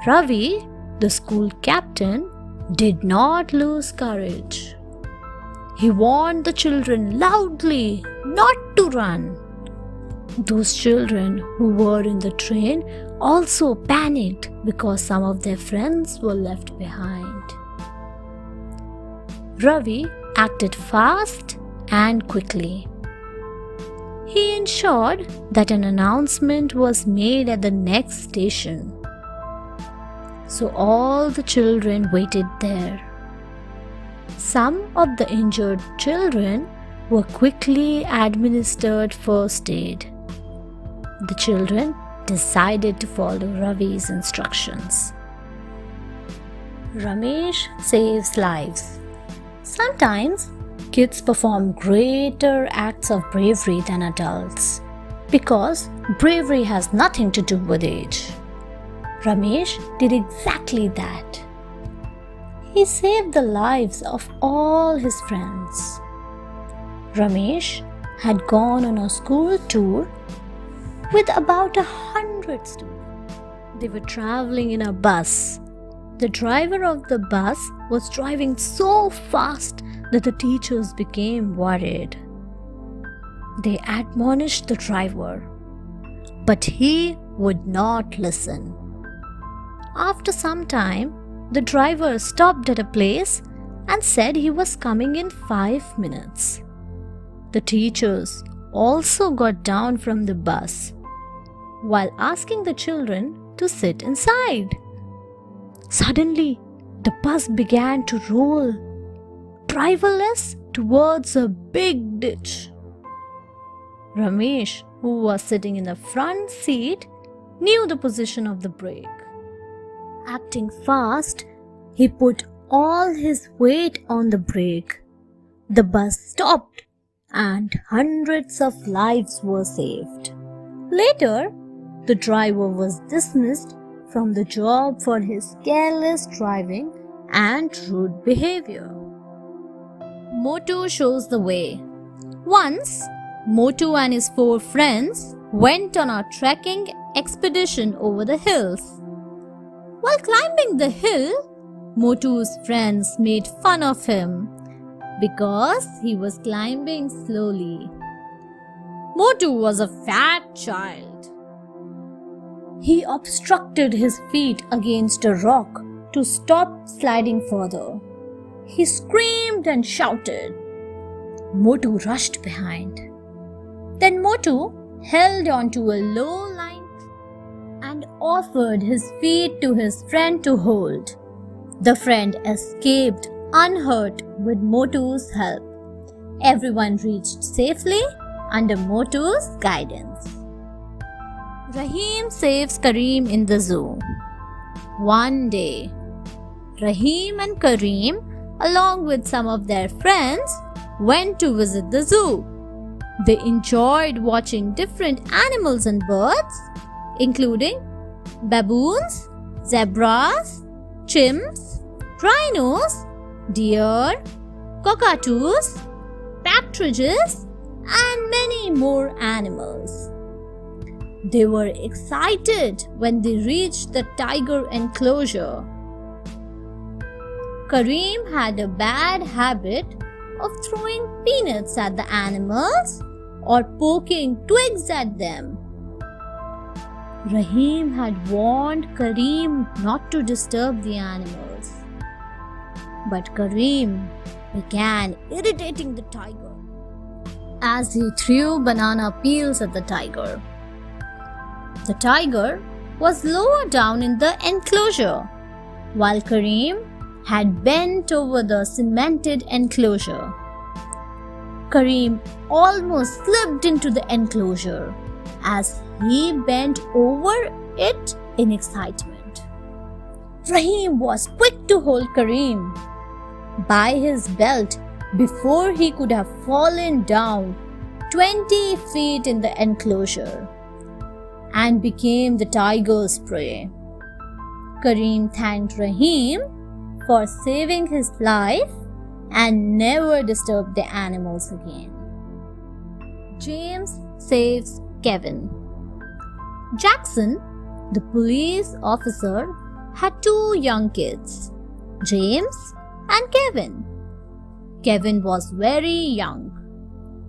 Ravi, the school captain, did not lose courage. He warned the children loudly not to run. Those children who were in the train also panicked because some of their friends were left behind. Ravi acted fast and quickly. He ensured that an announcement was made at the next station. So all the children waited there. Some of the injured children were quickly administered first aid. The children decided to follow Ravi's instructions. Ramesh saves lives. Sometimes kids perform greater acts of bravery than adults because bravery has nothing to do with age. Ramesh did exactly that. He saved the lives of all his friends. Ramesh had gone on a school tour with about 100 students. They were traveling in a bus. The driver of the bus was driving so fast that the teachers became worried. They admonished the driver, but he would not listen. After some time, the driver stopped at a place and said he was coming in 5 minutes. The teachers also got down from the bus while asking the children to sit inside. Suddenly, the bus began to roll, driverless, towards a big ditch. Ramesh, who was sitting in the front seat, knew the position of the brake. Acting fast, he put all his weight on the brake. The bus stopped and hundreds of lives were saved. Later, the driver was dismissed from the job for his careless driving and rude behavior. Motu shows the way. Once, Motu and his 4 friends went on a trekking expedition over the hills. While climbing the hill, Motu's friends made fun of him because he was climbing slowly. Motu was a fat child. He obstructed his feet against a rock to stop sliding further. He screamed and shouted. Motu rushed behind. Then Motu held onto a low line and offered his feet to his friend to hold. The friend escaped unhurt with Motu's help. Everyone reached safely under Motu's guidance. Rahim saves Kareem in the zoo. One day, Rahim and Kareem, along with some of their friends, went to visit the zoo. They enjoyed watching different animals and birds, including baboons, zebras, chimps, rhinos, deer, cockatoos, partridges, and many more animals. They were excited when they reached the tiger enclosure. Kareem had a bad habit of throwing peanuts at the animals or poking twigs at them. Rahim had warned Kareem not to disturb the animals. But Kareem began irritating the tiger as he threw banana peels at the tiger. The tiger was lower down in the enclosure, while Kareem had bent over the cemented enclosure. Kareem almost slipped into the enclosure as he bent over it in excitement. Rahim was quick to hold Kareem by his belt before he could have fallen down 20 feet in the enclosure and became the tiger's prey. Kareem thanked Rahim for saving his life and never disturbed the animals again. James saves Kevin. Jackson, the police officer, had two young kids, James and Kevin. Kevin was very young,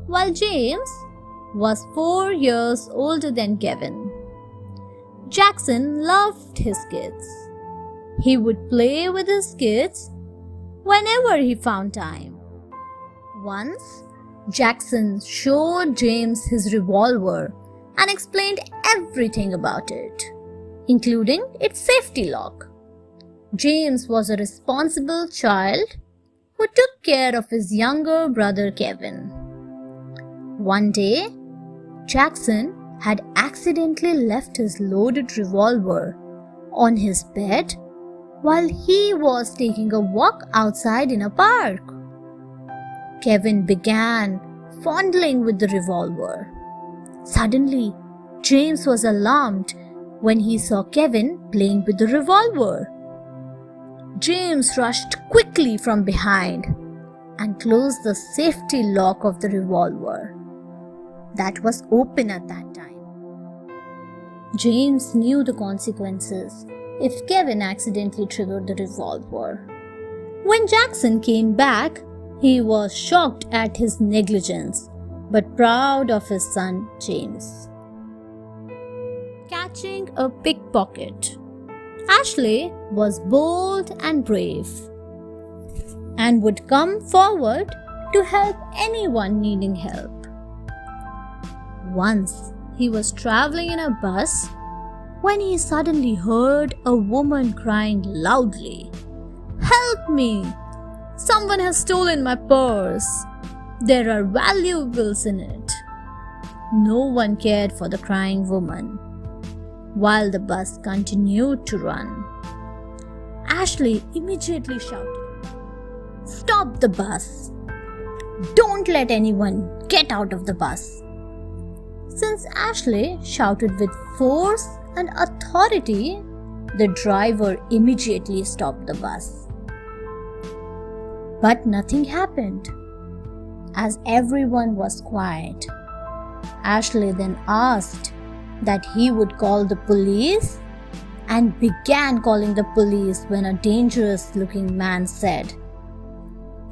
while James was 4 years older than Kevin. Jackson loved his kids. He would play with his kids whenever he found time. Once, Jackson showed James his revolver and explained everything about it, including its safety lock. James was a responsible child who took care of his younger brother Kevin. One day, Jackson had accidentally left his loaded revolver on his bed while he was taking a walk outside in a park. Kevin began fondling with the revolver. Suddenly, James was alarmed when he saw Kevin playing with the revolver. James rushed quickly from behind and closed the safety lock of the revolver that was open at that time. James knew the consequences if Kevin accidentally triggered the revolver. When Jackson came back, he was shocked at his negligence, but proud of his son James. Catching a pickpocket. Ashley was bold and brave and would come forward to help anyone needing help. Once he was traveling in a bus when he suddenly heard a woman crying loudly, "Help me! Someone has stolen my purse. There are valuables in it." No one cared for the crying woman, while the bus continued to run. Ashley immediately shouted, "Stop the bus! Don't let anyone get out of the bus!" Since Ashley shouted with force and authority, the driver immediately stopped the bus. But nothing happened. As everyone was quiet, Ashley then asked that he would call the police and began calling the police when a dangerous-looking man said,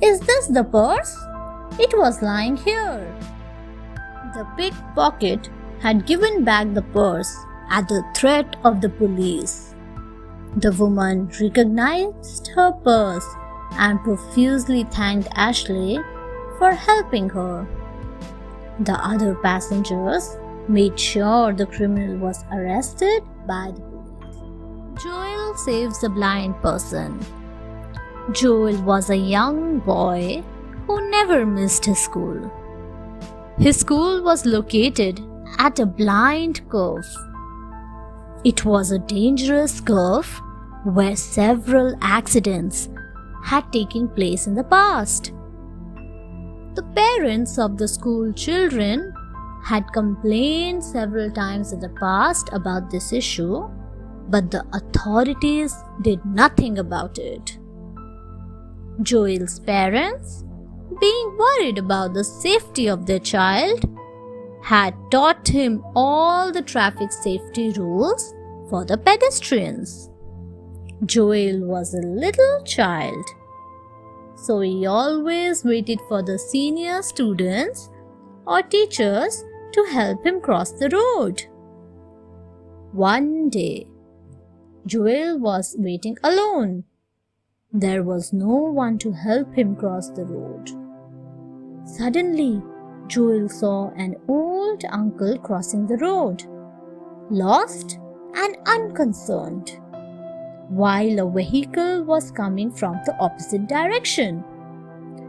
"Is this the purse? It was lying here." The pickpocket had given back the purse at the threat of the police. The woman recognized her purse and profusely thanked Ashley for helping her. The other passengers made sure the criminal was arrested by the police. Joel saves a blind person. Joel was a young boy who never missed his school. His school was located at a blind curve. It was a dangerous curve where several accidents had taken place in the past. The parents of the school children had complained several times in the past about this issue, but the authorities did nothing about it. Joel's parents, being worried about the safety of their child, had taught him all the traffic safety rules for the pedestrians. Joel was a little child, so he always waited for the senior students or teachers to help him cross the road. One day, Joel was waiting alone. There was no one to help him cross the road. Suddenly, Joel saw an old uncle crossing the road, lost and unconcerned, while a vehicle was coming from the opposite direction.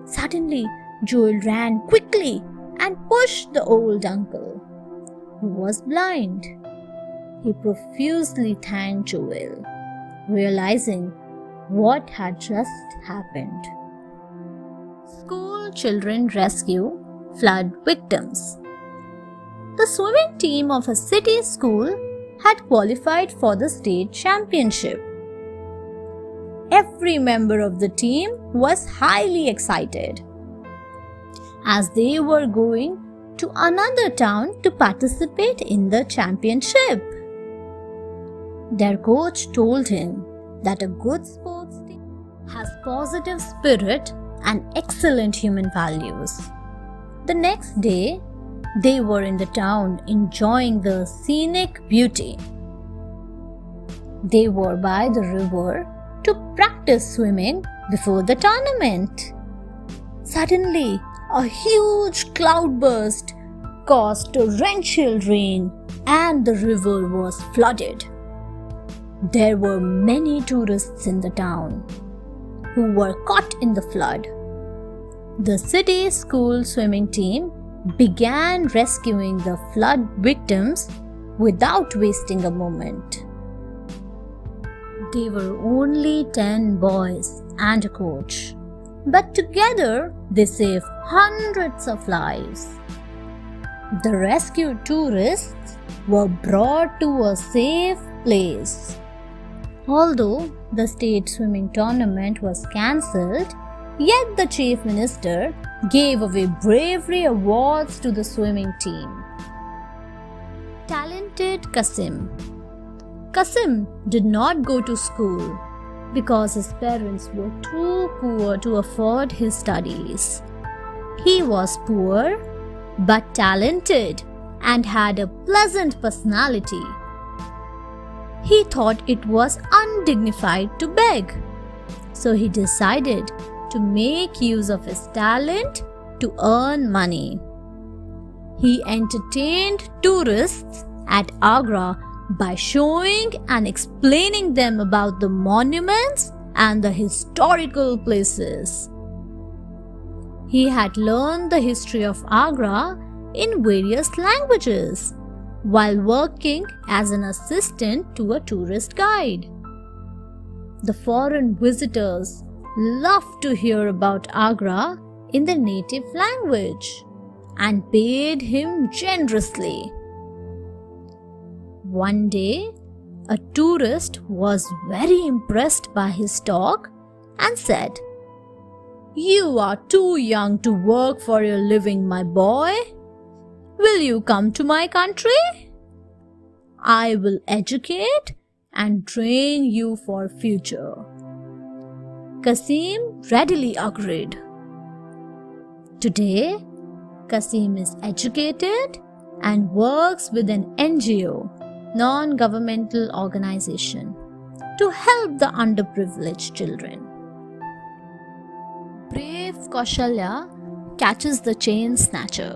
Suddenly, Joel ran quickly and pushed the old uncle, who was blind. He profusely thanked Joel, realizing what had just happened. School children rescue flood victims. The swimming team of a city school had qualified for the state championship. Every member of the team was highly excited. As they were going to another town to participate in the championship. Their coach told him that a good sports team has positive spirit and excellent human values. The next day, they were in the town enjoying the scenic beauty. They were by the river to practice swimming before the tournament. Suddenly, a huge cloudburst caused torrential rain and the river was flooded. There were many tourists in the town who were caught in the flood. The city school swimming team began rescuing the flood victims without wasting a moment. They were only 10 boys and a coach, but together they saved hundreds of lives. The rescued tourists were brought to a safe place. Although the state swimming tournament was cancelled, yet the chief minister gave away bravery awards to the swimming team. Talented Qasim. Qasim did not go to school because his parents were too poor to afford his studies. He was poor but talented and had a pleasant personality. He thought it was undignified to beg, so he decided to make use of his talent to earn money. He entertained tourists at Agra by showing and explaining them about the monuments and the historical places. He had learned the history of Agra in various languages while working as an assistant to a tourist guide. The foreign visitors loved to hear about Agra in their native language and paid him generously. One day, a tourist was very impressed by his talk and said, "You are too young to work for your living, my boy. Will you come to my country? I will educate and train you for future." Qasim readily agreed. Today, Qasim is educated and works with an NGO, non-governmental organization, to help the underprivileged children. Brave Kaushalya catches the chain snatcher.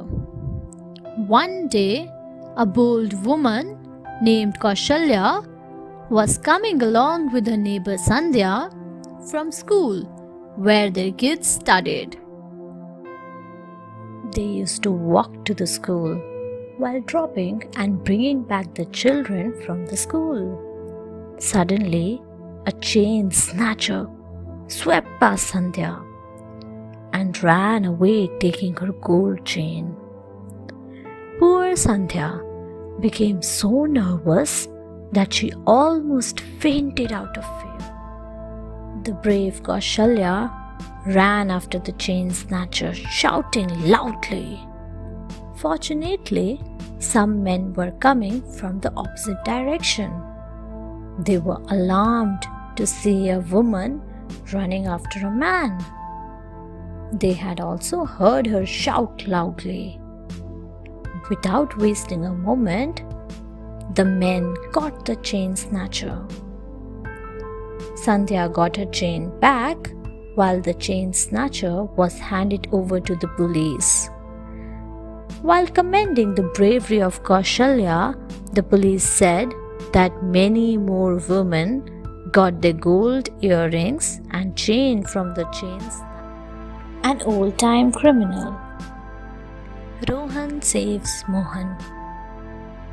One day, a bold woman named Kaushalya was coming along with her neighbor Sandhya from school where their kids studied. They used to walk to the school while dropping and bringing back the children from the school. Suddenly, a chain snatcher swept past Sandhya and ran away taking her gold chain. Poor Sandhya became so nervous that she almost fainted out of fear. The brave Kaushalya ran after the chain snatcher, shouting loudly. Fortunately, some men were coming from the opposite direction. They were alarmed to see a woman running after a man. They had also heard her shout loudly. Without wasting a moment, the men caught the chain snatcher. Sandhya got her chain back while the chain snatcher was handed over to the police. While commending the bravery of Kaushalya, the police said that many more women got their gold earrings and chain from the chains. An old-time criminal. Rohan saves Mohan.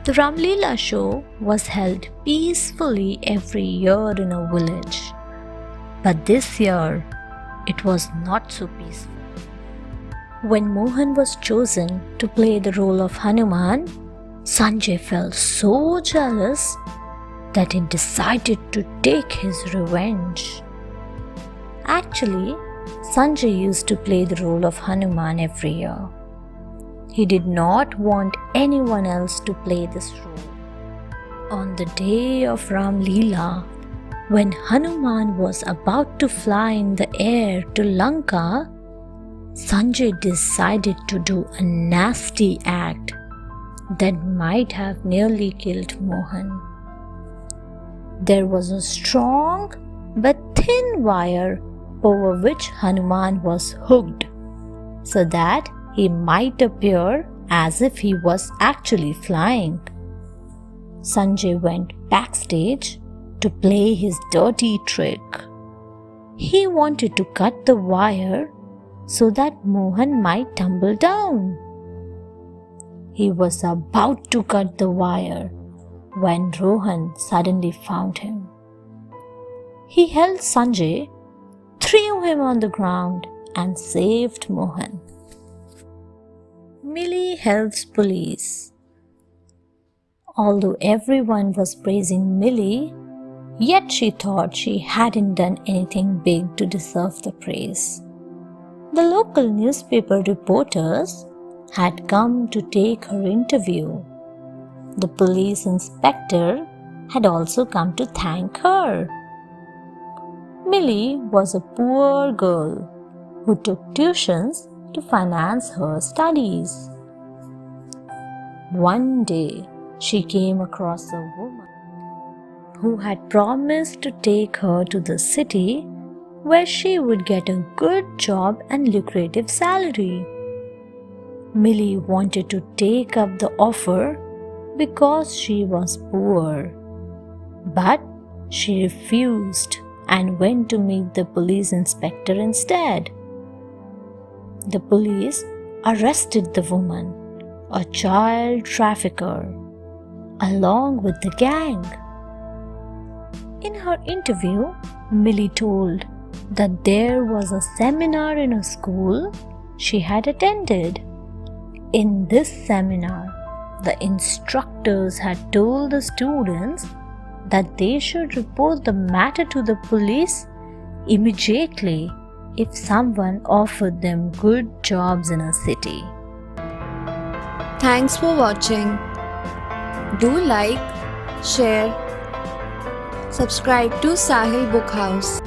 The Ramleela show was held peacefully every year in a village. But this year, it was not so peaceful. When Mohan was chosen to play the role of Hanuman, Sanjay felt so jealous that he decided to take his revenge. Actually, Sanjay used to play the role of Hanuman every year. He did not want anyone else to play this role. On the day of Ram Leela, when Hanuman was about to fly in the air to Lanka, Sanjay decided to do a nasty act that might have nearly killed Mohan. There was a strong but thin wire over which Hanuman was hooked so that he might appear as if he was actually flying. Sanjay went backstage to play his dirty trick. He wanted to cut the wire so that Mohan might tumble down. He was about to cut the wire when Rohan suddenly found him. He held Sanjay, threw him on the ground, and saved Mohan. Millie helps police. Although everyone was praising Millie, yet she thought she hadn't done anything big to deserve the praise. The local newspaper reporters had come to take her interview. The police inspector had also come to thank her. Millie was a poor girl who took tuitions to finance her studies. One day, she came across a woman who had promised to take her to the city where she would get a good job and lucrative salary. Millie wanted to take up the offer because she was poor, but she refused and went to meet the police inspector instead. The police arrested the woman, a child trafficker, along with the gang. In her interview, Millie told that there was a seminar in a school she had attended. In this seminar, the instructors had told the students that they should report the matter to the police immediately if someone offered them good jobs in a city. Thanks for watching. Do like, share, subscribe to Sahil Book House.